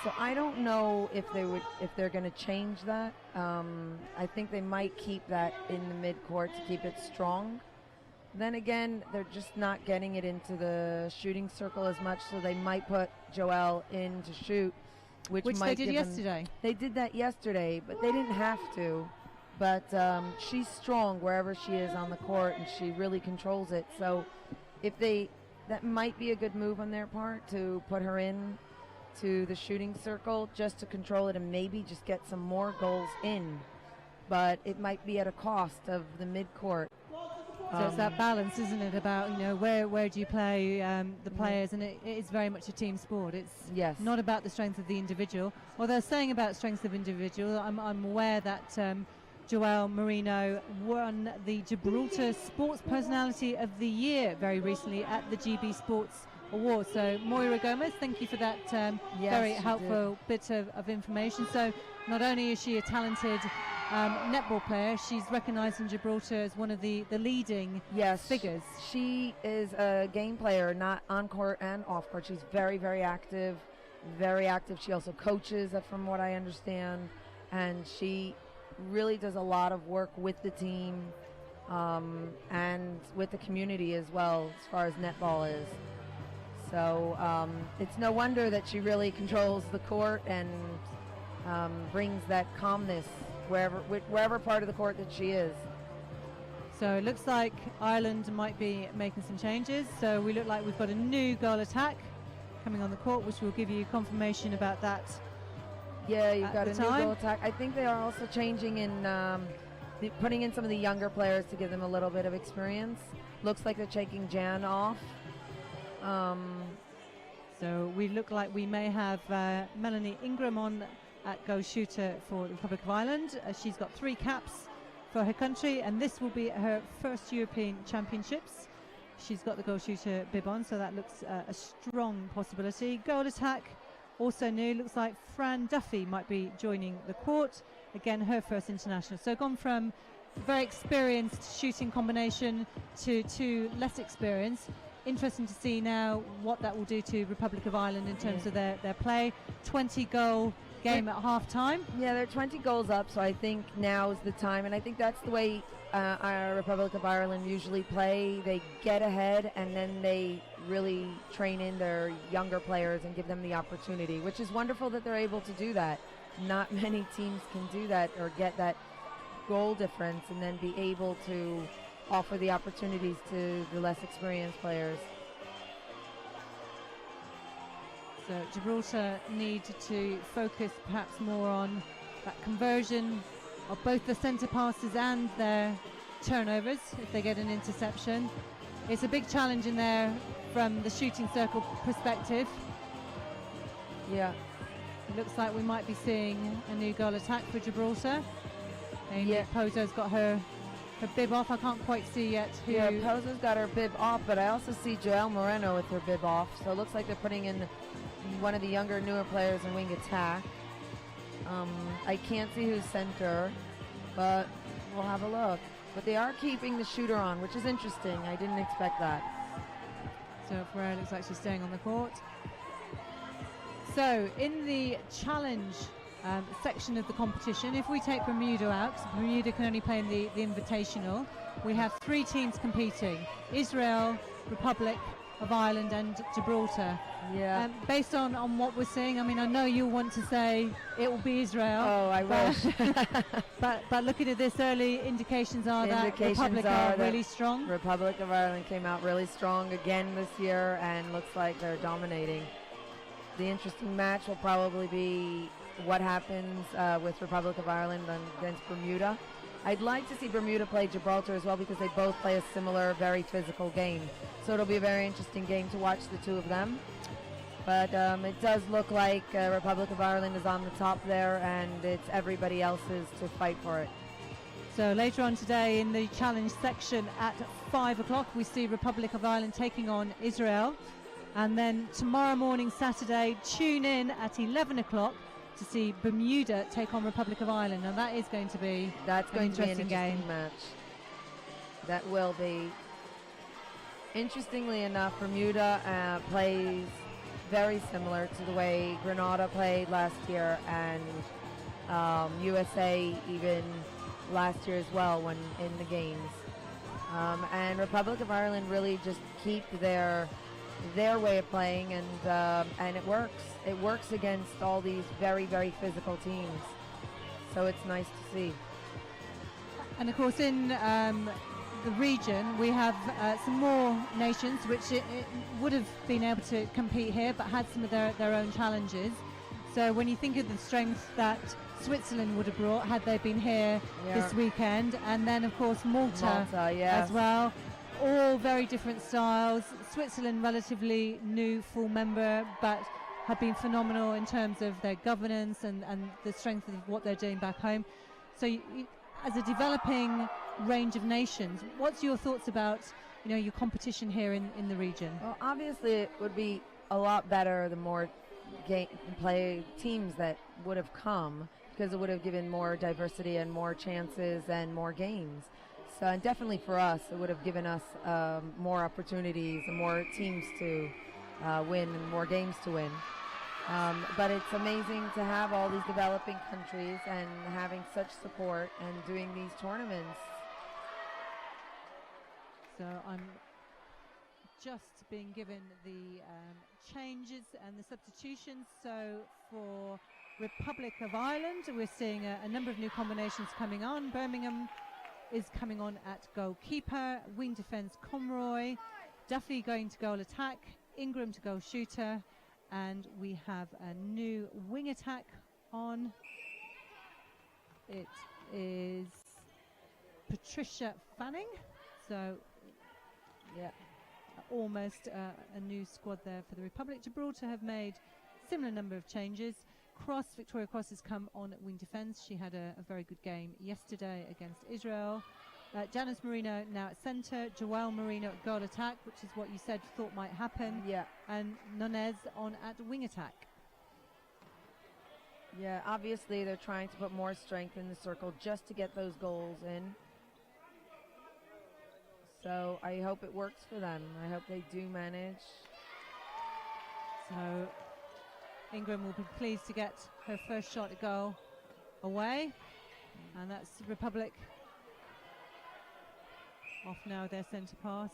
B: So I don't know if they're going to change that. I think they might keep that in the mid-court to keep it strong. Then again, they're just not getting it into the shooting circle as much, so they might put Joelle in to shoot, which
A: they
B: might
A: did yesterday.
B: They did that yesterday, but they didn't have to. But she's strong wherever she is on the court, and she really controls it. So that might be a good move on their part to put her in to the shooting circle just to control it and maybe just get some more goals in. But it might be at a cost of the mid-court.
A: So it's that balance, isn't it, about where do you play the players, and it is very much a team sport. It's not about the strength of the individual. Well, they're saying about strength of individual. I'm aware that Joelle Marino won the Gibraltar Sports Personality of the Year very recently at the GB Sports Awards. So Moira Gomez, thank you for that very helpful bit of information. So not only is she a talented netball player, she's recognised in Gibraltar as one of the leading figures.
B: She is a game player, not on court and off court. She's very, very active, very active. She also coaches, from what I understand, and she really does a lot of work with the team and with the community as well, as far as netball is. So it's no wonder that she really controls the court and brings that calmness wherever part of the court that she is.
A: So it looks like Ireland might be making some changes. So we look like we've got a new goal attack coming on the court, which will give you confirmation about that.
B: Yeah, you've got a new goal attack. I think they are also changing in putting in some of the younger players to give them a little bit of experience. Looks like they're taking Jan off.
A: So we look like we may have Melanie Ingram on at goal shooter for the Republic of Ireland. She's got 3 caps for her country, and this will be her first European Championships. She's got the goal shooter bib on, so that looks a strong possibility. Goal attack, also new. Looks like Fran Duffy might be joining the court. Again, her first international. So gone from very experienced shooting combination to less experienced. Interesting to see now what that will do to Republic of Ireland in terms of their play. 20-goal game at half-time.
B: Yeah, they're 20 goals up, so I think now is the time, and I think that's the way our Republic of Ireland usually play. They get ahead, and then they really train in their younger players and give them the opportunity, which is wonderful that they're able to do that. Not many teams can do that or get that goal difference and then be able to offer the opportunities to the less experienced players.
A: So Gibraltar need to focus perhaps more on that conversion of both the centre passes and their turnovers if they get an interception. It's a big challenge in there from the shooting circle perspective.
B: Yeah.
A: It looks like we might be seeing a new goal attack for Gibraltar. Amy Pozo's got her bib off. I can't quite see yet who.
B: Yeah, Pozo's got her bib off, but I also see Joelle Moreno with her bib off. So it looks like they're putting in one of the younger, newer players in wing attack. I can't see who's center, but we'll have a look. But they are keeping the shooter on, which is interesting. I didn't expect that.
A: So Ferrer looks like she's staying on the court. So in the challenge section of the competition, if we take Bermuda out, Bermuda can only play in the Invitational, we have 3 teams competing: Israel, Republic of Ireland and Gibraltar.
B: Yeah.
A: Based on what we're seeing, I mean, I know you want to say it will be Israel.
B: Oh, I wish.
A: but looking at this, early indications are that Republic are really strong.
B: Republic of Ireland came out really strong again this year and looks like they're dominating. The interesting match will probably be what happens with Republic of Ireland against Bermuda. I'd like to see Bermuda play Gibraltar as well because they both play a similar, very physical game. So it'll be a very interesting game to watch the two of them. But it does look like Republic of Ireland is on the top there, and it's everybody else's to fight for it.
A: So later on today in the challenge section at 5 o'clock, we see Republic of Ireland taking on Israel. And then tomorrow morning, Saturday, tune in at 11 o'clock to see Bermuda take on Republic of Ireland, and that is going to be an interesting match.
B: That will be. Interestingly enough, Bermuda plays very similar to the way Grenada played last year, and USA even last year as well when in the games. And Republic of Ireland really just keep their way of playing, and it works. It works against all these very, very physical teams. So it's nice to see.
A: And of course, in the region, we have some more nations which it would have been able to compete here, but had some of their own challenges. So when you think of the strength that Switzerland would have brought had they been here this weekend, and then of course Malta as well. All very different styles. Switzerland, relatively new full member, but have been phenomenal in terms of their governance and the strength of what they're doing back home. So as a developing range of nations, what's your thoughts about your competition here in the region?
B: Well, obviously it would be a lot better the more play teams that would have come, because it would have given more diversity and more chances and more games. So, and definitely for us, it would have given us more opportunities and more teams to win and more games to win. But it's amazing to have all these developing countries and having such support and doing these tournaments.
A: So I'm just being given the changes and the substitutions. So for Republic of Ireland, we're seeing a number of new combinations coming on. Birmingham is coming on at goalkeeper, wing defence Conroy, Duffy going to goal attack, Ingram to goal shooter, and we have a new wing attack on. It is Patricia Fanning, so almost a new squad there for the Republic. Gibraltar have made similar number of changes. Victoria Cross has come on at wing defence. She had a very good game yesterday against Israel. Janice Marino now at centre. Joelle Marino at goal attack, which is what you said thought might happen.
B: Yeah.
A: And Nunez on at wing attack.
B: Yeah, obviously they're trying to put more strength in the circle just to get those goals in. So I hope it works for them. I hope they do manage.
A: So Ingram will be pleased to get her first shot at goal away, and that's Republic off now their centre pass.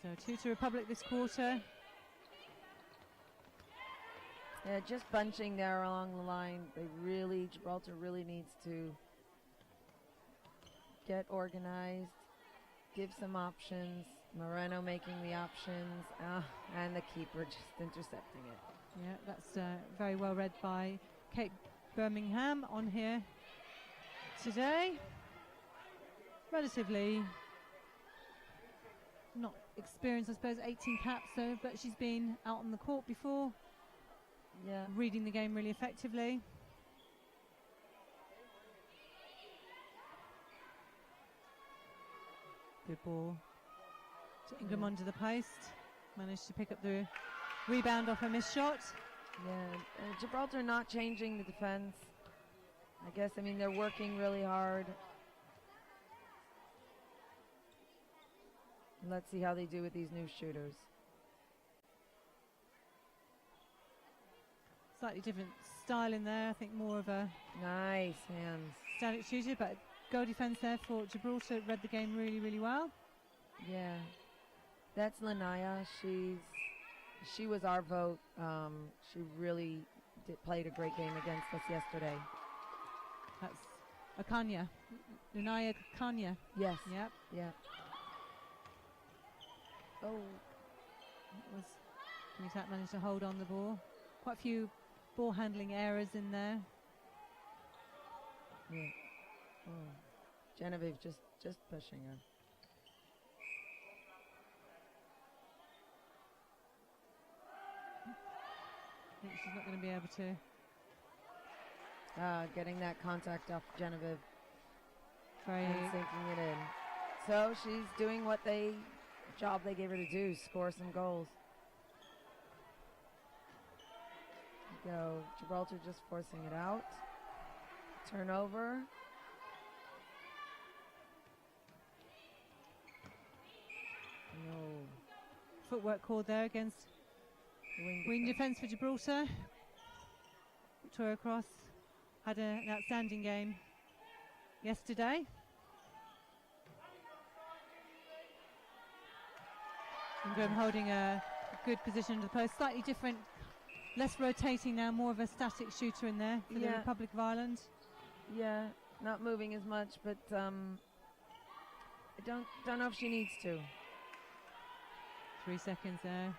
A: So 2 to Republic this quarter.
B: Yeah, just bunching there along the line. Gibraltar really needs to get organized, give some options. Moreno making the options, and the keeper just intercepting it.
A: Yeah, that's very well read by Kate Birmingham on here today. Relatively not experienced, I suppose, 18 caps, so, but she's been out on the court before.
B: Yeah,
A: reading the game really effectively. Good ball to Ingram under the post. Managed to pick up the rebound off a missed shot.
B: Yeah, Gibraltar not changing the defense. I guess, I mean, they're working really hard. Let's see how they do with these new shooters.
A: Slightly different style in there. I think more of a
B: Nice hands.
A: static shooter, but goal defense there for Gibraltar. Read the game really, really well.
B: Yeah. That's Lanaya. She was our vote. She really played a great game against us yesterday.
A: That's Akanya. Lunaya Akanya.
B: Yes.
A: Yep.
B: Yeah. Oh.
A: Was Gibraltar managed to hold on the ball. Quite a few ball handling errors in there.
B: Yeah. Oh. Genevieve just pushing her.
A: I think she's not going to be able to.
B: Getting that contact off Genevieve
A: Very
B: and sinking it in. So she's doing what job they gave her to do, score some goals. Go. Gibraltar just forcing it out. Turnover. No.
A: footwork called there against wing defence for Gibraltar. Victoria Cross had an outstanding game yesterday. Ingram holding a good position to the post. Slightly different, less rotating now, more of a static shooter in there for the Republic of Ireland.
B: Yeah, not moving as much, but I don't know if she needs to.
A: 3 seconds there.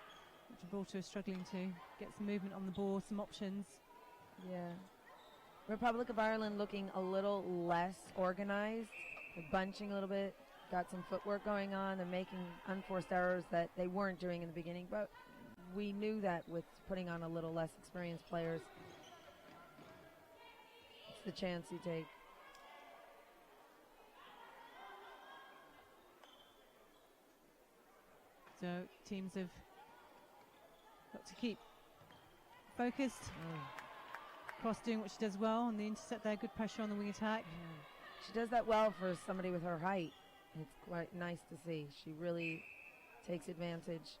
A: Gibraltar is struggling to get some movement on the ball, some options.
B: Yeah. Republic of Ireland looking a little less organized. They're bunching a little bit. Got some footwork going on. They're making unforced errors that they weren't doing in the beginning, but we knew that with putting on a little less experienced players. It's the chance you take.
A: So teams have got to keep focused. Cross doing what she does well on the intercept there. Good pressure on the wing attack.
B: She does that well for somebody with her height. It's quite nice to see. She really takes advantage.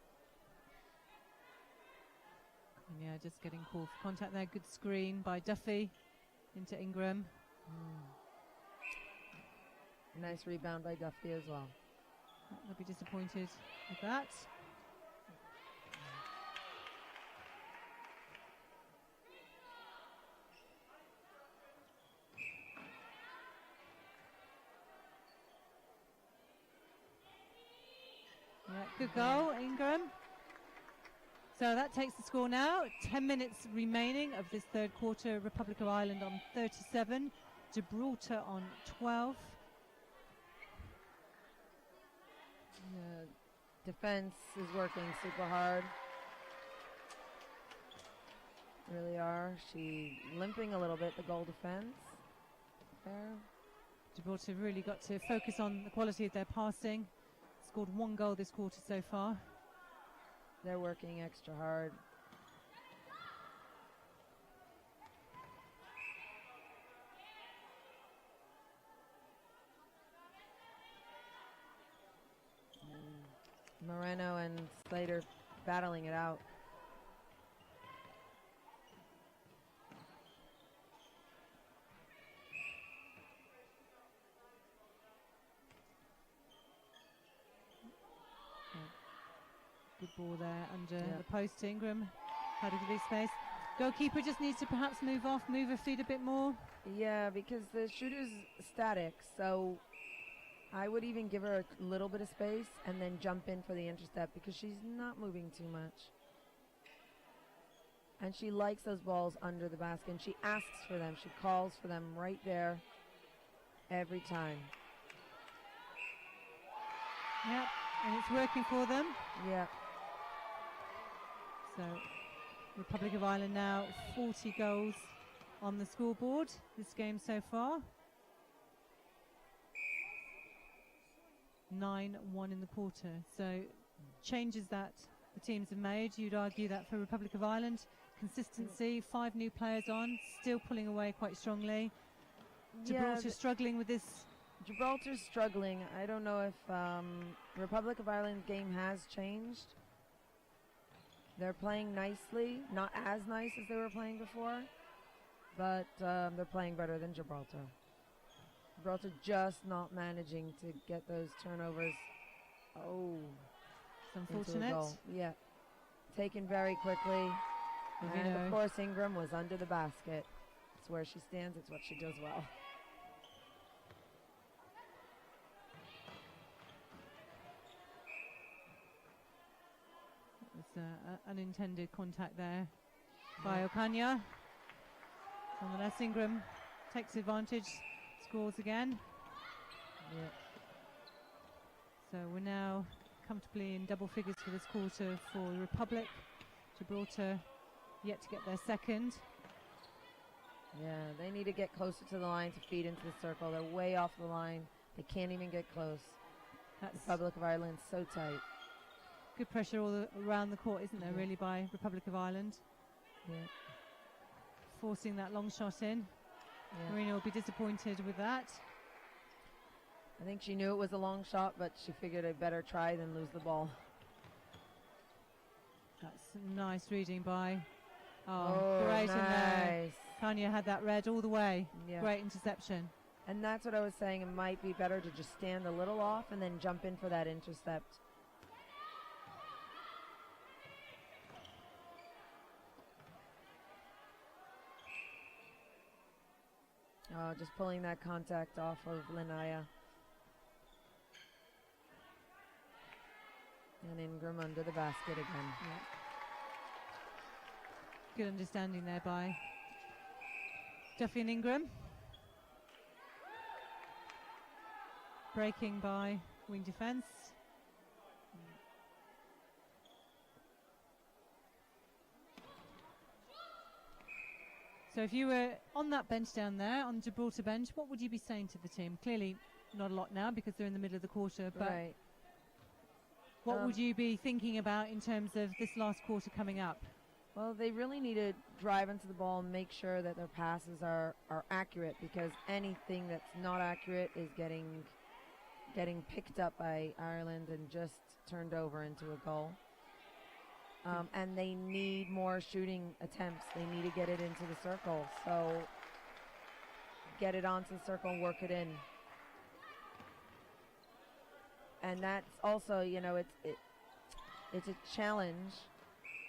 A: And yeah, just getting called for contact there. Good screen by Duffy into Ingram.
B: Nice rebound by Duffy as well.
A: They'll be disappointed with that. Yeah, good goal, Ingram. So that takes the score now. 10 minutes remaining of this third quarter. Republic of Ireland on 37, Gibraltar on 12.
B: Defense is working super hard. Really are. She limping a little bit, the goal defense. There.
A: Gibraltar really got to focus on the quality of their passing. Scored 1 goal this quarter so far.
B: They're working extra hard. Moreno and Slater battling it out.
A: Good ball there under the post. Ingram had a good space. Goalkeeper just needs to perhaps move off, move her feet a bit more.
B: Yeah, because the shooter's static, so I would even give her a little bit of space and then jump in for the intercept because she's not moving too much. And she likes those balls under the basket, and she asks for them. She calls for them right there every time.
A: Yep, and it's working for them.
B: Yeah.
A: So Republic of Ireland now 40 goals on the scoreboard this game so far. 9-1 in the quarter. So changes that the teams have made. You'd argue that for Republic of Ireland, consistency, 5 new players on, still pulling away quite strongly. Gibraltar struggling with this.
B: Gibraltar's struggling. I don't know if Republic of Ireland game has changed. They're playing nicely, not as nice as they were playing before, but they're playing better than Gibraltar. Gibraltar just not managing to get those turnovers. Oh,
A: it's unfortunate.
B: Yeah, taken very quickly. And of course, Ingram was under the basket. It's where she stands. It's what she does well.
A: It's unintended contact there by Okanya. Nonetheless, Ingram takes advantage, scores again.
B: Yeah.
A: So we're now comfortably in double figures for this quarter for the Republic. Gibraltar yet to get their second.
B: Yeah, they need to get closer to the line to feed into the circle. They're way off the line. They can't even get close.
A: That's
B: Republic of Ireland's so tight.
A: good pressure all around the court, isn't there, really, by Republic of Ireland?
B: Yeah.
A: Forcing that long shot in.
B: Yeah.
A: Marina will be disappointed with that.
B: I think she knew it was a long shot, but she figured a better try than lose the ball.
A: That's nice reading by. Great in there. Kanya had that read all the way.
B: Yeah.
A: Great interception.
B: And that's what I was saying. It might be better to just stand a little off and then jump in for that intercept. Just pulling that contact off of Linaya. And Ingram under the basket again.
A: Yeah. Good understanding there by Duffy and Ingram. Breaking by wing defence. So if you were on that bench down there, on the Gibraltar bench, what would you be saying to the team? Clearly not a lot now because they're in the middle of the quarter, but
B: Right.
A: what would you be thinking about in terms of this last quarter coming up?
B: Well, they really need to drive into the ball and make sure that their passes are accurate, because anything that's not accurate is getting picked up by Ireland and just turned over into a goal. And they need more shooting attempts. They need to get it into the circle. So get it onto the circle and work it in. And that's also, you know, it's a challenge.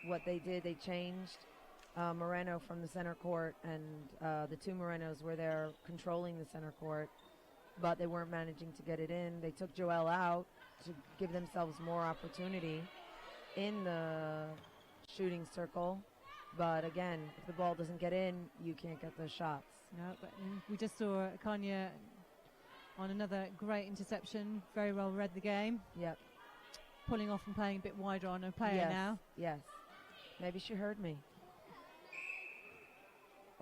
B: What they did, they changed Moreno from the center court, and the two Morenos were there controlling the center court, but they weren't managing to get it in. They took Joelle out to give themselves more opportunity in the shooting circle, but again, if the ball doesn't get in, you can't get those shots.
A: No, but we just saw Kanya on another great interception. Very well read the game.
B: Yep.
A: Pulling off and playing a bit wider on a player now.
B: Yes. Maybe she heard me.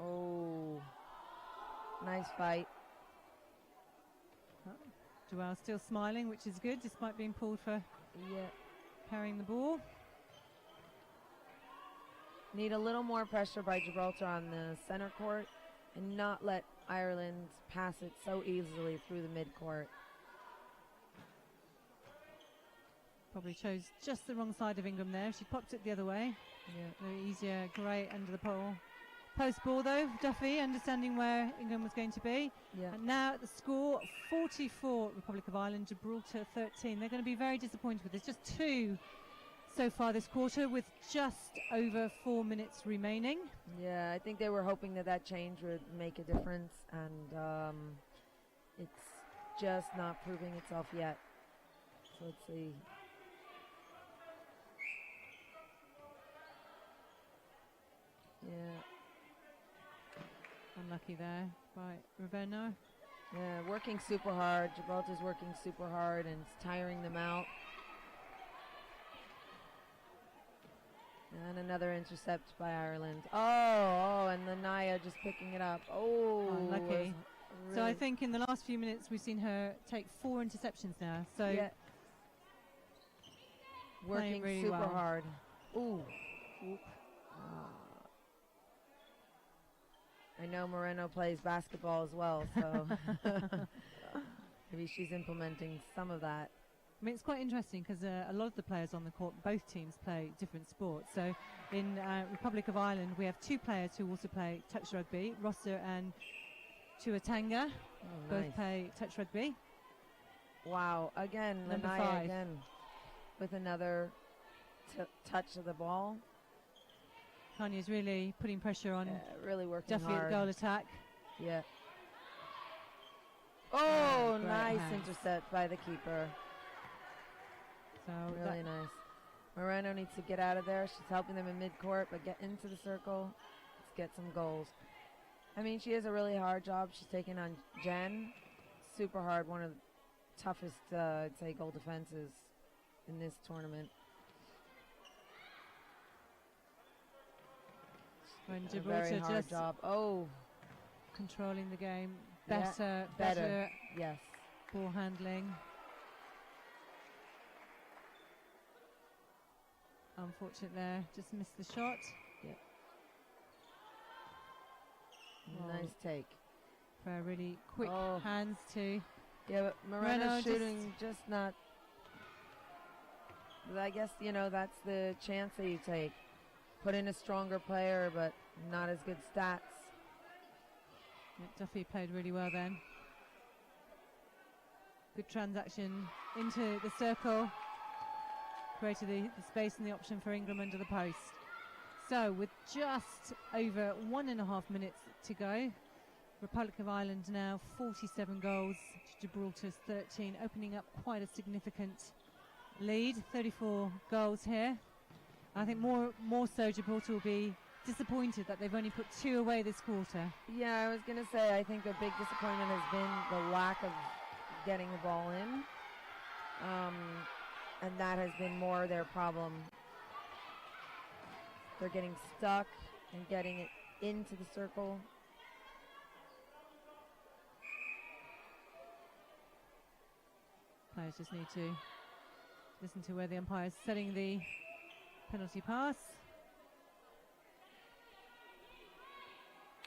B: Oh, nice fight.
A: Joelle still smiling, which is good, despite being pulled for carrying the ball.
B: Need a little more pressure by Gibraltar on the center court and not let Ireland pass it so easily through the midcourt.
A: Probably chose just the wrong side of Ingram there. She popped it the other way.
B: Yeah.
A: No easier, great under the pole. Post ball though, Duffy understanding where Ingram was going to be.
B: Yeah.
A: And now the score, 44 Republic of Ireland, Gibraltar 13. They're going to be very disappointed with this. Just two so far this quarter with just over 4 minutes remaining.
B: Yeah, I think they were hoping that change would make a difference, and it's just not proving itself yet. So let's see. Yeah.
A: Unlucky there by Ravenna.
B: Yeah, working super hard. Gibraltar's working super hard, and it's tiring them out. And another intercept by Ireland. Oh, and Linaya just picking it up. Oh,
A: unlucky.
B: Really.
A: So I think in the last few minutes we've seen her take 4 interceptions now. So
B: yeah. Working
A: really
B: super
A: well.
B: hard. Ooh. I know Moreno plays basketball as well, so maybe she's implementing some of that.
A: I mean, it's quite interesting because a lot of the players on the court, both teams play different sports. So in Republic of Ireland, we have 2 players who also play touch rugby, Rosser and Tuatanga. Both play touch rugby.
B: Wow, again,
A: Number
B: Lanaya
A: 5.
B: again with another touch of the ball.
A: Kanya's really putting pressure on
B: really working
A: Duffy
B: hard.
A: at the goal attack.
B: Yeah. Oh,
A: Great
B: nice
A: hands.
B: intercept by the keeper.
A: So
B: Really nice. Moreno needs to get out of there. She's helping them in mid-court, but get into the circle. Let's get some goals. I mean, she has a really hard job. She's taking on Jen. Super hard. One of the toughest, I'd say, goal defenses in this tournament.
A: when
B: A
A: Gibraltar
B: very hard
A: just
B: job. Oh,
A: controlling the game,
B: Yeah,
A: better
B: yes.
A: ball handling. Unfortunate there, just missed the shot. Well,
B: Nice take.
A: for a really quick
B: Oh.
A: hands to
B: Yeah, but
A: Moreno
B: Moreno's shooting just not. But I guess, that's the chance that you take. Put in a stronger player, but not as good stats.
A: Duffy played really well then. Good transaction into the circle. Created the space and the option for Ingram under the post. So with just over 1.5 minutes to go, Republic of Ireland now 47 goals to Gibraltar's 13, opening up quite a significant lead. 34 goals here. I think more so Gibraltar will be disappointed that they've only put 2 away this quarter.
B: Yeah, I was going to say, I think the big disappointment has been the lack of getting the ball in. And that has been more their problem. They're getting stuck and getting it into the circle.
A: Players just need to listen to where the umpire's setting the penalty pass.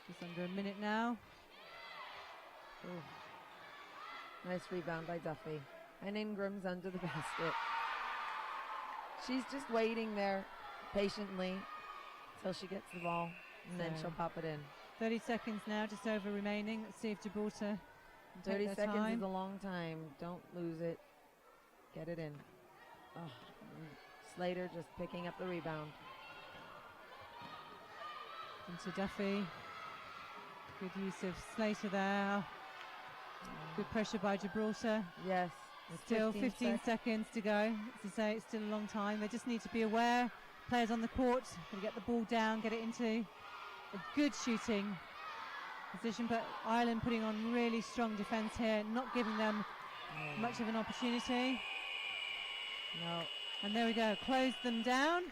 A: Just under a minute now.
B: Ooh. Nice rebound by Duffy. And Ingram's under the basket. She's just waiting there patiently till she gets the ball, and then
A: So
B: she'll pop it in.
A: 30 seconds now, just over remaining. Let's see if Gibraltar can take
B: 30
A: their
B: seconds
A: time.
B: is a long time. Don't lose it. Get it in. Oh, Slater just picking up the rebound.
A: Into Duffy. Good use of Slater there. Good pressure by Gibraltar.
B: Yes. with
A: Still 15 seconds to go. As I say, it's still a long time. They just need to be aware. Players on the court can get the ball down, get it into a good shooting position. But Ireland putting on really strong defence here, not giving them much of an opportunity.
B: No.
A: And there we go, closed them down.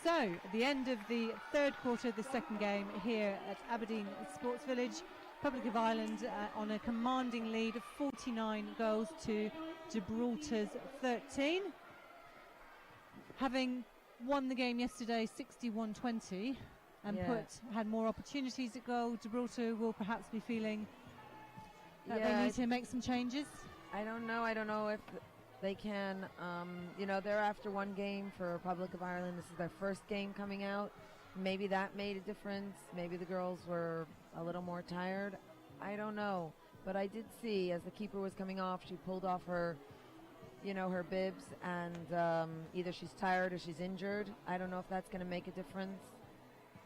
A: So at the end of the third quarter of the second game here at Aberdeen Sports Village, Republic of Ireland on a commanding lead of 49 goals to Gibraltar's 13. Having won the game yesterday 61-20 and had more opportunities at goal, Gibraltar will perhaps be feeling that they need to make some changes.
B: I don't know if they can. They're after one game for Republic of Ireland. This is their first game coming out. Maybe that made a difference. Maybe the girls were a little more tired. I don't know. But I did see as the keeper was coming off, she pulled off her bibs, and either she's tired or she's injured. I don't know if that's going to make a difference.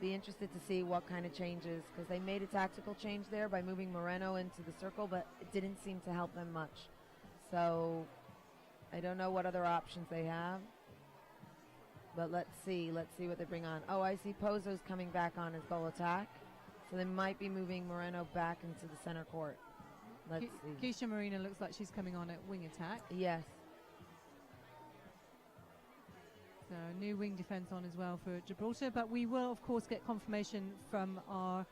B: Be interested to see what kind of changes, because they made a tactical change there by moving Moreno into the circle, but it didn't seem to help them much. So I don't know what other options they have. But let's see what they bring on. Oh, I see Pozo's coming back on as goal attack. So they might be moving Moreno back into the center court. Let's see.
A: Keisha Marina looks like she's coming on at wing attack.
B: Yes.
A: So new wing defence on as well for Gibraltar. But we will, of course, get confirmation from our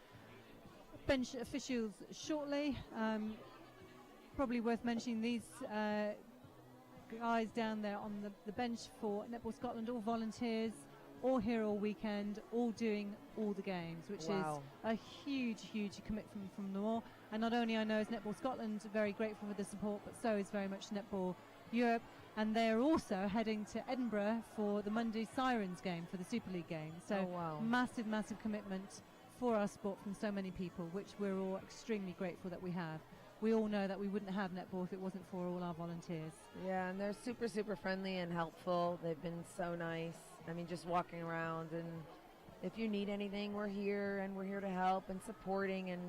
A: bench officials shortly. Probably worth mentioning these guys down there on the bench for Netball Scotland, all volunteers, all here all weekend, all doing all the games, which is a huge commitment from them all. And not only I know is Netball Scotland very grateful for the support, but so is very much Netball Europe. and they're also heading to Edinburgh for the Monday Sirens game, for the Super League game. So massive commitment for our sport from so many people, which we're all extremely grateful that we have. We all know that we wouldn't have netball if it wasn't for all our volunteers.
B: Yeah, and they're super friendly and helpful. They've been so nice. I mean, just walking around, and if you need anything, we're here, and we're here to help and supporting, and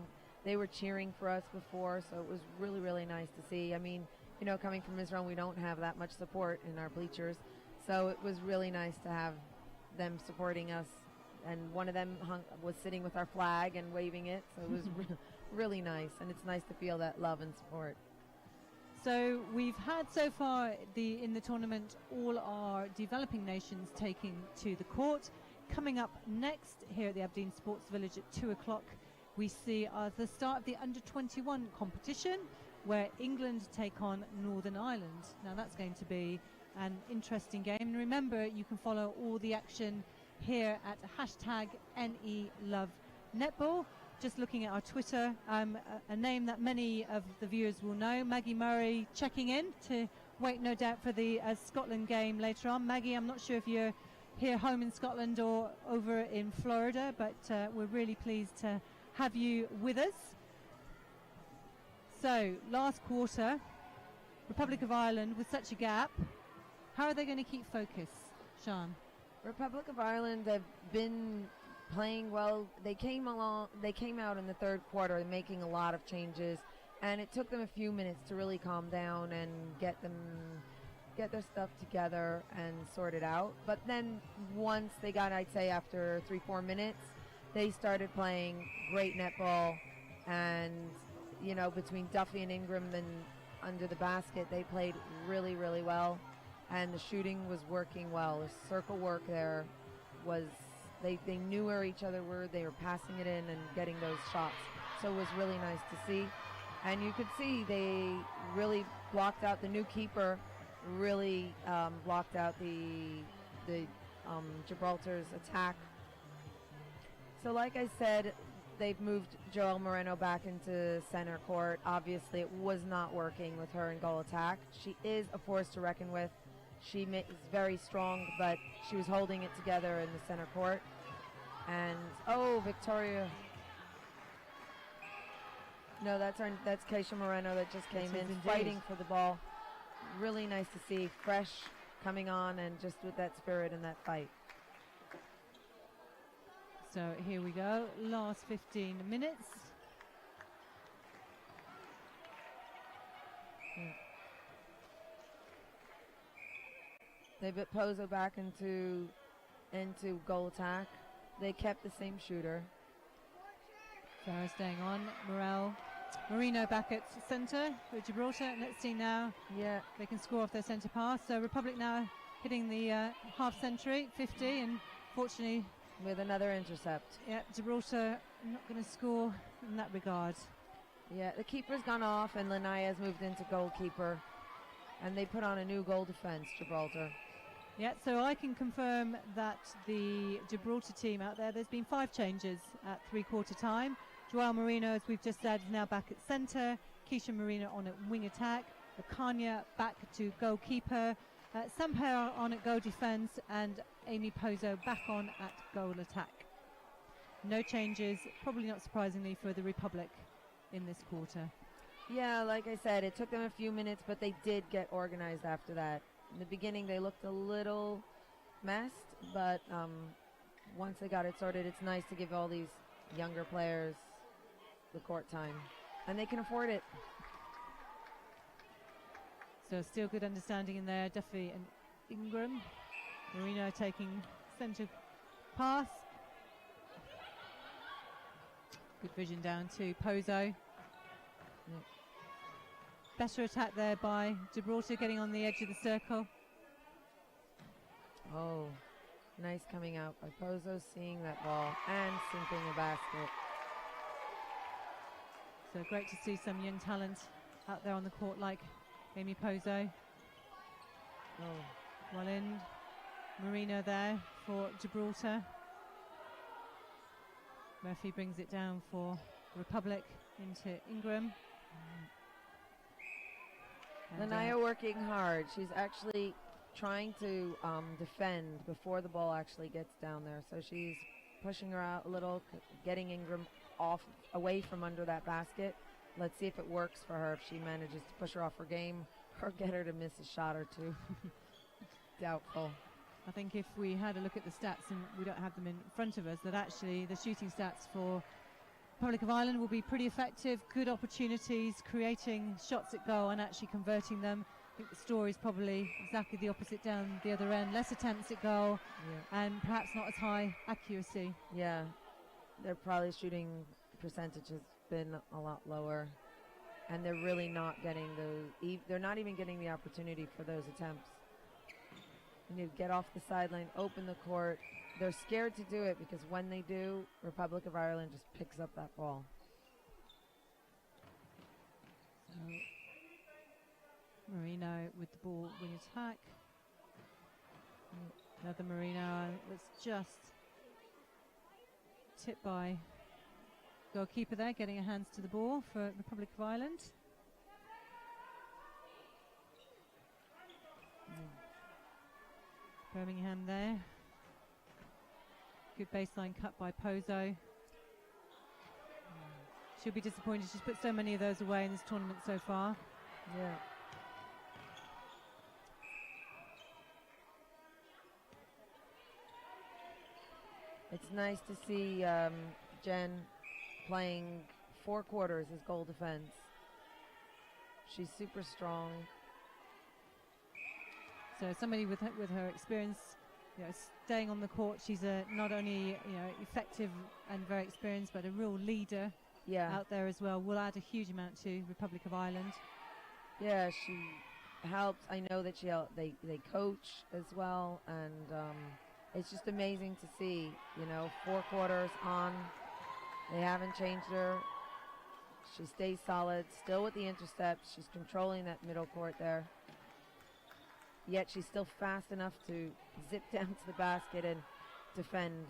B: they were cheering for us before, so it was really nice to see. I mean, you know, coming from Israel, we don't have that much support in our bleachers, so it was really nice to have them supporting us. And one of them was sitting with our flag and waving it, so it was really nice, and it's nice to feel that love and support.
A: So we've had so far in the tournament all our developing nations taking to the court. Coming up next here at the Aberdeen Sports Village at 2 o'clock, we see the start of the under-21 competition, where England take on Northern Ireland. Now that's going to be an interesting game. And remember, you can follow all the action here at #NELoveNetball. Just looking at our Twitter, a name that many of the viewers will know, Maggie Murray, checking in to wait no doubt for the Scotland game later on. Maggie, I'm not sure if you're here home in Scotland or over in Florida, but we're really pleased to have you with us. So, last quarter, Republic of Ireland with such a gap. How are they going to keep focus, Sean?
B: Republic of Ireland have been playing well. They came out in the third quarter making a lot of changes, and it took them a few minutes to really calm down and get their stuff together and sort it out. But then once they got, I'd say after 3-4 minutes, they started playing great netball, and you know, between Duffy and Ingram and under the basket, they played really well, and the shooting was working well. The circle work there was, they knew where each other were. They were passing it in and getting those shots, so it was really nice to see. And you could see they really blocked out the new keeper, really blocked out the Gibraltar's attack. So like I said, they've moved Joelle Moreno back into center court. Obviously, it was not working with her in goal attack. She is a force to reckon with. She is very strong, but she was holding it together in the center court. And, Victoria. No, that's Keisha Moreno that just came in, fighting for the ball. Really nice to see, fresh coming on, and just with that spirit and that fight.
A: So here we go, last 15 minutes.
B: They put Pozo back into goal attack. They kept the same shooter.
A: Sarah staying on. Marino back at centre with Gibraltar. Let's see now.
B: Yeah,
A: they can score off their centre pass. So Republic now hitting the half century, 50, and fortunately
B: with another intercept.
A: Yeah, Gibraltar not going to score in that regard.
B: Yeah, the keeper's gone off, and Lanaya's moved into goalkeeper, and they put on a new goal defense, Gibraltar.
A: Yeah, so I can confirm that the Gibraltar team out there, there's been 5 changes at three-quarter time. Joelle Marino, as we've just said, is now back at centre. Keisha Marino on at wing attack. Akanya back to goalkeeper. Sampair on at goal defence, and Amy Pozo back on at goal attack. No changes, probably not surprisingly, for the Republic in this quarter.
B: Yeah, like I said, it took them a few minutes, but they did get organised after that. In the beginning, they looked a little messed, but once they got it sorted, it's nice to give all these younger players the court time, and they can afford it.
A: So still good understanding in there. Duffy and Ingram. Marino taking centre pass. Good vision down to Pozo. Yeah. Better attack there by Gibraltar, getting on the edge of the circle.
B: Oh, nice coming out by Pozo, seeing that ball and sinking the basket.
A: So great to see some young talent out there on the court like Amy Pozo.
B: Oh,
A: well in. Marino there for Gibraltar. Murphy brings it down for Republic into Ingram. And,
B: Lanaya working hard. She's actually trying to defend before the ball actually gets down there. So she's pushing her out a little, getting Ingram away from under that basket. Let's see if it works for her, if she manages to push her off her game or get her to miss a shot or two. Doubtful.
A: I think if we had a look at the stats, and we don't have them in front of us, that actually the shooting stats for Republic of Ireland will be pretty effective. Good opportunities, creating shots at goal and actually converting them. I think the story is probably exactly the opposite down the other end. Less attempts at goal, and perhaps not as high accuracy.
B: Yeah, their probably shooting percentage has been a lot lower, and they're really not getting they're not even getting the opportunity for those attempts. You need to get off the sideline, open the court. They're scared to do it because when they do, Republic of Ireland just picks up that ball.
A: So Marino with the ball, wing attack. Another Marino was just tipped by goalkeeper there, getting her hands to the ball for Republic of Ireland. Birmingham there. Good baseline cut by Pozo. She'll be disappointed. She's put so many of those away in this tournament so far.
B: Yeah. It's nice to see Jen playing 4 quarters as goal defense. She's super strong.
A: So somebody with her experience, staying on the court, she's not only effective and very experienced, but a real leader out there as well. Will add a huge amount to Republic of Ireland.
B: Yeah, she helps. I know that they coach as well, and it's just amazing to see. 4 quarters on, they haven't changed her. She stays solid, still with the intercepts. She's controlling that middle court there. Yet she's still fast enough to zip down to the basket and defend.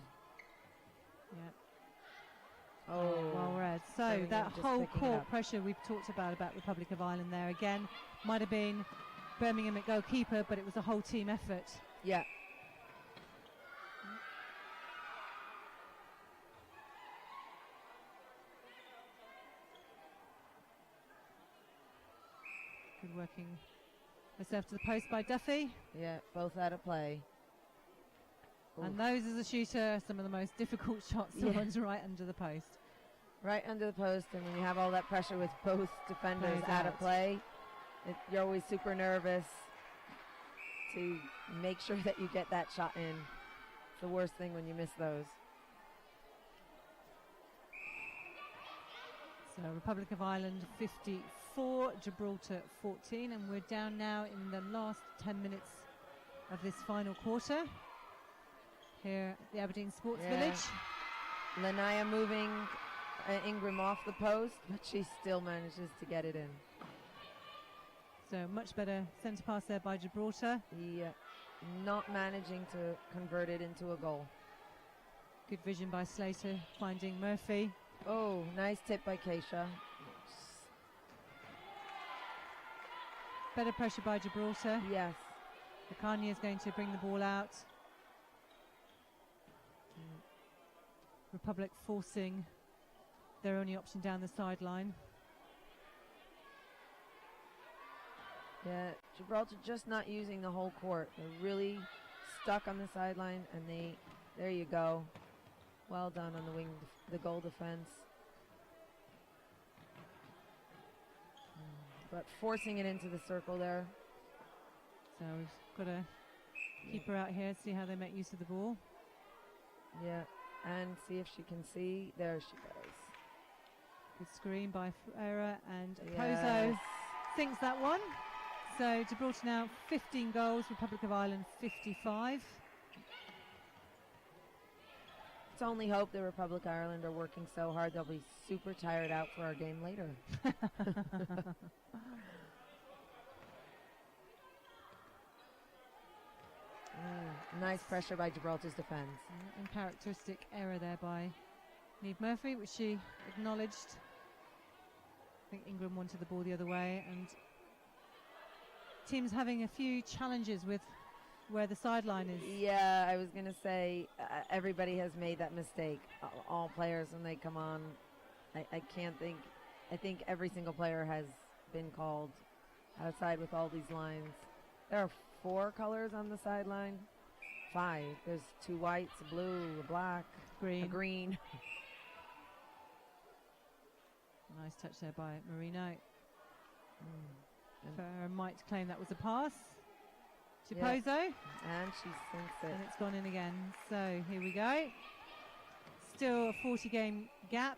A: Yeah. Oh, well read. So that whole court pressure we've talked about Republic of Ireland there again might have been Birmingham at goalkeeper, but it was a whole team effort.
B: Yeah.
A: Good working. Herself to the post by Duffy.
B: Yeah, both out of play. Oof.
A: And those as a shooter, some of the most difficult shots. Someone's right under the post.
B: Right under the post, and when you have all that pressure with both defenders out of play, you're always super nervous to make sure that you get that shot in. It's the worst thing when you miss those.
A: So Republic of Ireland 54, Gibraltar 14, and we're down now in the last 10 minutes of this final quarter here at the Aberdeen Sports Village.
B: Lanaya moving Ingram off the post, but she still manages to get it in.
A: So much better centre pass there by Gibraltar.
B: Yeah, not managing to convert it into a goal.
A: Good vision by Slater, finding Murphy.
B: Oh, nice tip by Keisha.
A: Better pressure by Gibraltar.
B: Yes.
A: Akanya is going to bring the ball out. Republic forcing their only option down the sideline.
B: Yeah, Gibraltar just not using the whole court. They're really stuck on the sideline, and there you go. Well done on the wing, the goal defense. But forcing it into the circle there.
A: So we've got to keep her out here, see how they make use of the ball.
B: Yeah, and see if she can see. There she goes.
A: Good screen by Ferreira, and Pozo sinks that one. So Gibraltar now 15 goals, Republic of Ireland 55.
B: Let's only hope the Republic of Ireland are working so hard they'll be super tired out for our game later. Nice pressure by Gibraltar's defense.
A: And characteristic error there by Niamh Murphy, which she acknowledged. I think Ingram wanted the ball the other way, and team's having a few challenges with where the sideline is.
B: Yeah, I was going to say everybody has made that mistake. All players when they come on, I can't think. I think every single player has been called outside with all these lines. There are 4 colors on the sideline. 5. There's 2 whites, a blue, a black,
A: Green.
B: a green.
A: Nice touch there by Marino. Farah might claim that was a pass to Pozo.
B: And she sinks it.
A: And it's gone in again. So here we go. Still a 40-game gap.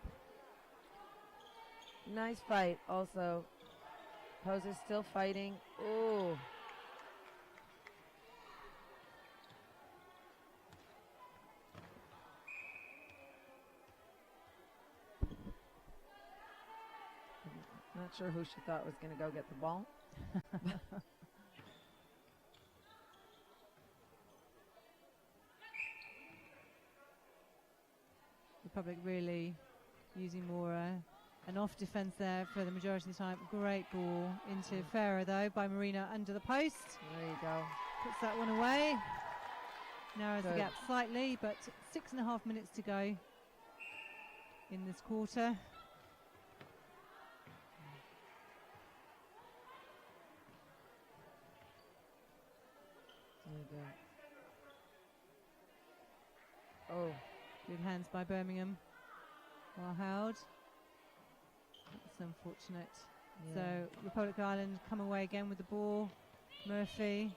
B: Nice fight also. Pozo's still fighting. Ooh. Not sure who she thought was going to go get the ball.
A: Republic really using more an off defense there for the majority of the time. Great ball into Farah though by Marina under the post.
B: There you go.
A: Puts that one away. Narrows the
B: Good.
A: gap slightly, but 6.5 minutes to go in this quarter.
B: There you go. Oh.
A: Good hands by Birmingham. Well held. That's unfortunate.
B: Yeah.
A: So Republic of Ireland come away again with the ball. Murphy.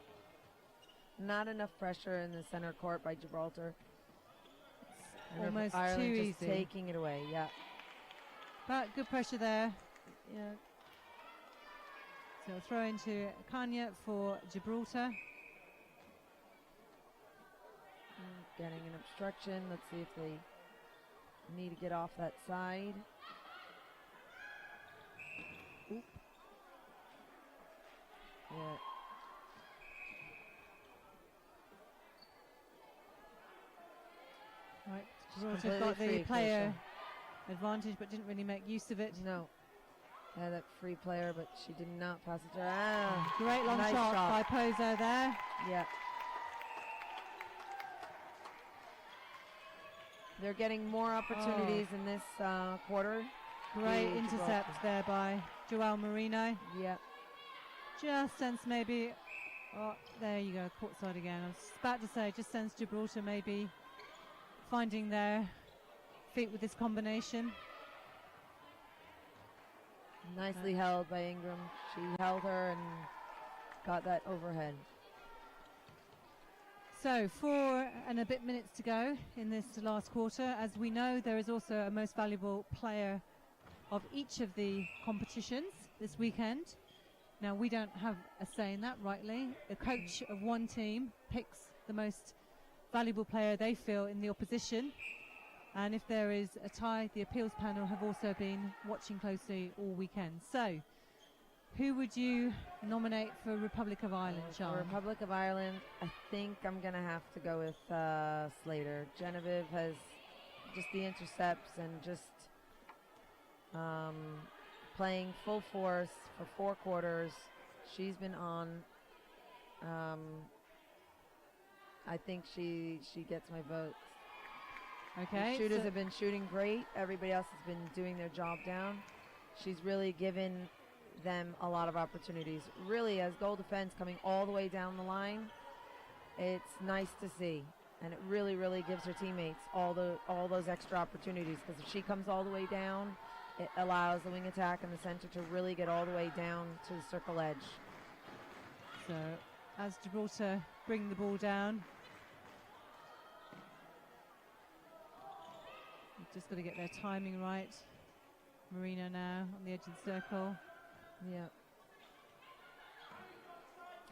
B: Not enough pressure in the center court by Gibraltar. And
A: Almost
B: Ireland
A: too
B: just
A: easy.
B: taking it away, yeah.
A: But good pressure there. Yeah. So throw into Kanya for Gibraltar.
B: Getting an obstruction. Let's see if they need to get off that side. Oop. Yeah.
A: Right. Gibraltar
B: completely
A: got the
B: free,
A: player advantage, but didn't really make use of it.
B: No. Yeah, that free player, but she did not pass it to her. Ah,
A: Great long
B: nice
A: shot by Pozo there.
B: Yeah. They're getting more opportunities in this quarter.
A: Great
B: to
A: intercept
B: Gibraltar.
A: there by Joelle Marino.
B: Yeah.
A: Just sense maybe. Oh, there you go, courtside again. I was about to say, just sense Gibraltar maybe finding their feet with this combination.
B: Nicely held by Ingram. She held her and got that overhead.
A: So 4 and a bit minutes to go in this last quarter. As we know, there is also a most valuable player of each of the competitions this weekend. Now, we don't have a say in that, rightly. The coach of one team picks the most valuable player they feel in the opposition. And if there is a tie, the appeals panel have also been watching closely all weekend. So, who would you nominate for Republic of Ireland,
B: For
A: Sean?
B: Republic of Ireland, I think I'm going to have to go with Slater. Genevieve has just the intercepts and just playing full force for 4 quarters. She's been on. I think she gets my votes.
A: Okay.
B: The shooters
A: so
B: have been shooting great. Everybody else has been doing their job down. She's really given them a lot of opportunities. Really, as goal defense coming all the way down the line, it's nice to see. And it really, really gives her teammates all those extra opportunities, because if she comes all the way down, it allows the wing attack and the center to really get all the way down to the circle edge.
A: So as Gibraltar bring the ball down, you've just got to get their timing right. Marino now on the edge of the circle.
B: Yeah.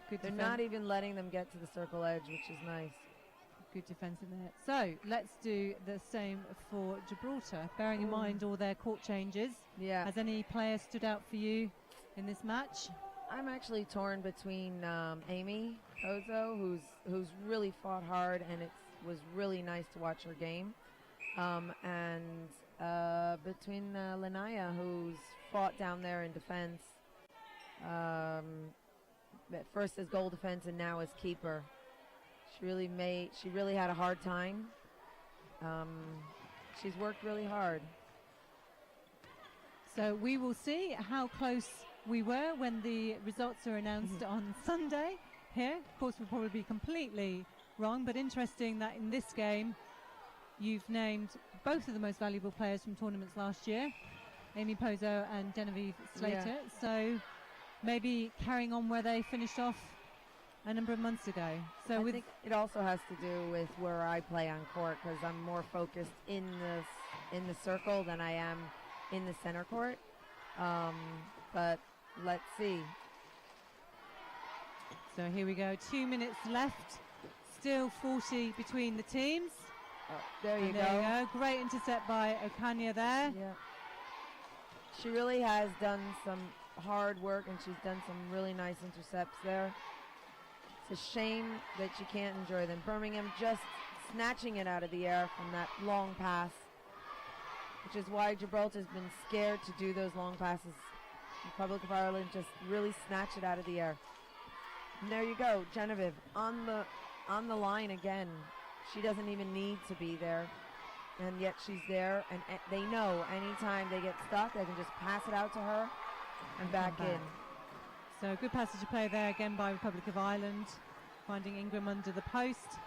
A: Good
B: They're
A: defense.
B: not even letting them get to the circle edge, which is nice.
A: Good defense in there. So let's do the same for Gibraltar, bearing in mind all their court changes.
B: Yeah.
A: Has any player stood out for you in this match?
B: I'm actually torn between Amy Ozo, who's really fought hard, and it was really nice to watch her game, and between Lanaya, who's fought down there in defense, At first as goal defense and now as keeper. She really had a hard time. She's worked really hard.
A: So we will see how close we were when the results are announced on Sunday here. Of course, we'll probably be completely wrong, but interesting that in this game you've named both of the most valuable players from tournaments last year, Amy Pozo and Genevieve Slater.
B: Yeah.
A: So maybe carrying on where they finished off a number of months ago. So
B: I think it also has to do with where I play on court, because I'm more focused in the circle than I am in the center court. But let's see.
A: So here we go, 2 minutes left, still 40 between the teams.
B: There you go.
A: Great intercept by Okanya there.
B: Yeah. She really has done some hard work, and she's done some really nice intercepts there. It's a shame that she can't enjoy them. Birmingham just snatching it out of the air from that long pass, which is why Gibraltar's been scared to do those long passes. Republic of Ireland just really snatched it out of the air. And there you go, Genevieve on the line again. She doesn't even need to be there, and yet she's there, and they know anytime they get stuck, they can just pass it out to her and back in.
A: So good passage of play there again by Republic of Ireland, finding Ingram under the post.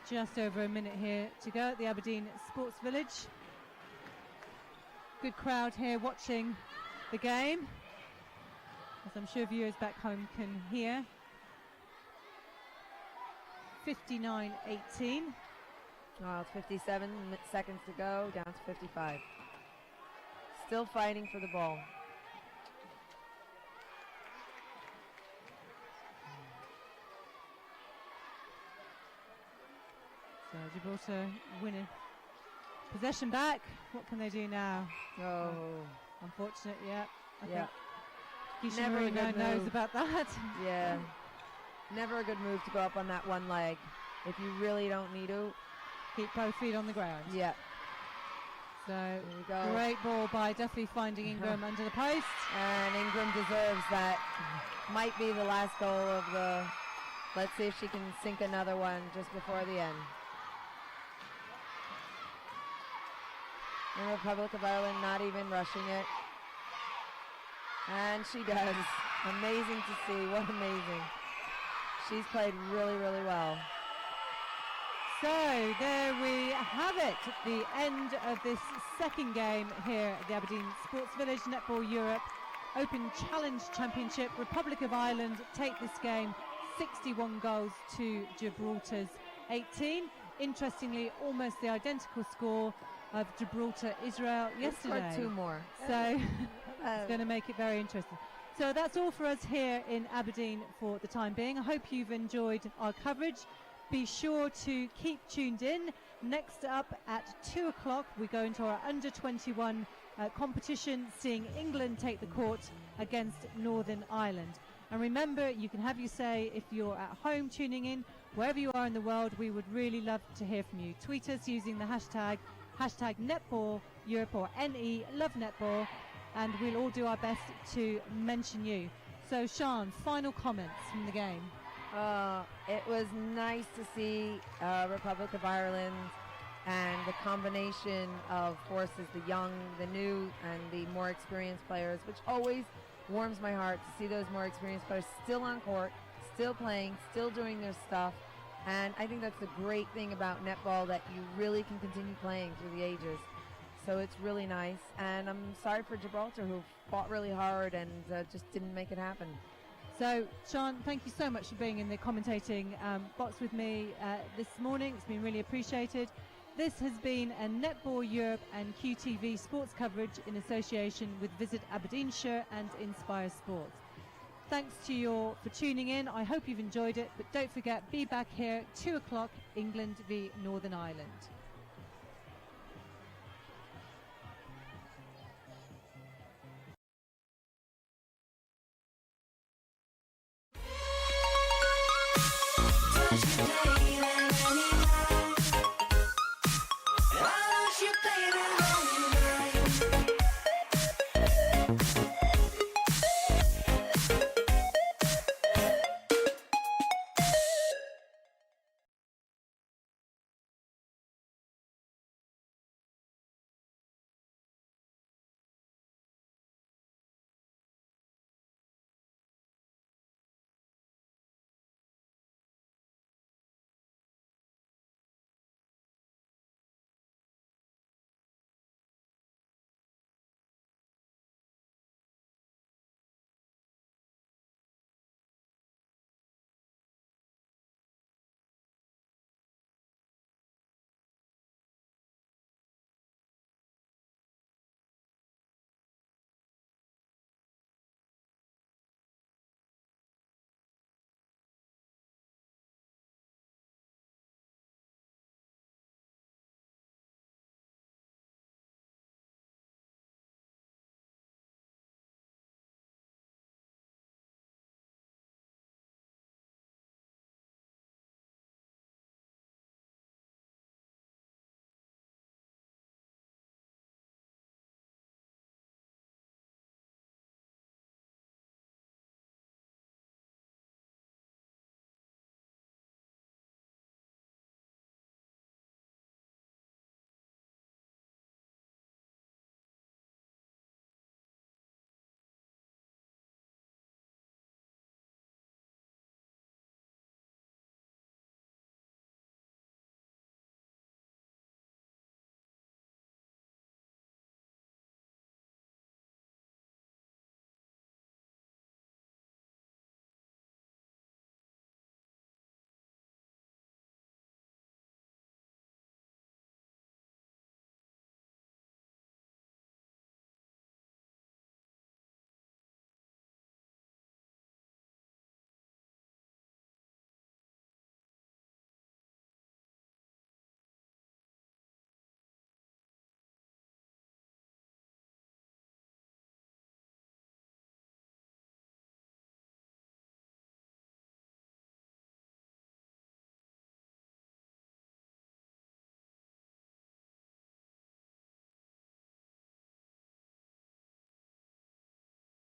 A: Just over a minute here to go at the Aberdeen Sports Village. Good crowd here watching the game, as I'm sure viewers back home can hear. 59-18.
B: Oh, it's 57 seconds to go, down to 55. Still fighting for the ball.
A: So Gibraltar winning possession back. What can they do now?
B: Oh,
A: unfortunate. Yeah.
B: yeah.
A: Keisha
B: Never a
A: Marino
B: good
A: knows
B: move.
A: about that.
B: Yeah. Never a good move to go up on that one leg if you really don't need to.
A: Keep both feet on the ground.
B: Yeah.
A: So
B: There you go.
A: great ball by Duffy finding Ingram under the post.
B: And Ingram deserves that. Might be the last goal of the. Let's see if she can sink another one just before the end. And Republic of Ireland not even rushing it. And she does. Amazing to see. What amazing. She's played really, really well.
A: So there we have it, the end of this second game here at the Aberdeen Sports Village Netball Europe Open Challenge Championship. Republic of Ireland take this game 61 goals to Gibraltar's 18. Interestingly, almost the identical score of Gibraltar-Israel yesterday.
B: Two more.
A: So it's going to make it very interesting. So that's all for us here in Aberdeen for the time being. I hope you've enjoyed our coverage. Be sure to keep tuned in. Next up at 2 o'clock, we go into our under-21 competition, seeing England take the court against Northern Ireland. And remember, you can have your say if you're at home tuning in. Wherever you are in the world, we would really love to hear from you. Tweet us using the hashtag Netball Europe or NE Love Netball, and we'll all do our best to mention you. So, Sian, final comments from the game.
B: It was nice to see Republic of Ireland and the combination of forces, the young, the new, and the more experienced players, which always warms my heart to see those more experienced players still on court, still playing, still doing their stuff. And I think that's the great thing about netball, that you really can continue playing through the ages. So it's really nice. And I'm sorry for Gibraltar, who fought really hard and just didn't make it happen.
A: So, Sian, thank you so much for being in the commentating box with me this morning. It's been really appreciated. This has been a Netball Europe and QTV sports coverage in association with Visit Aberdeenshire and Inspire Sports. Thanks to you all for tuning in. I hope you've enjoyed it, but don't forget, be back here 2 o'clock, England v Northern Ireland.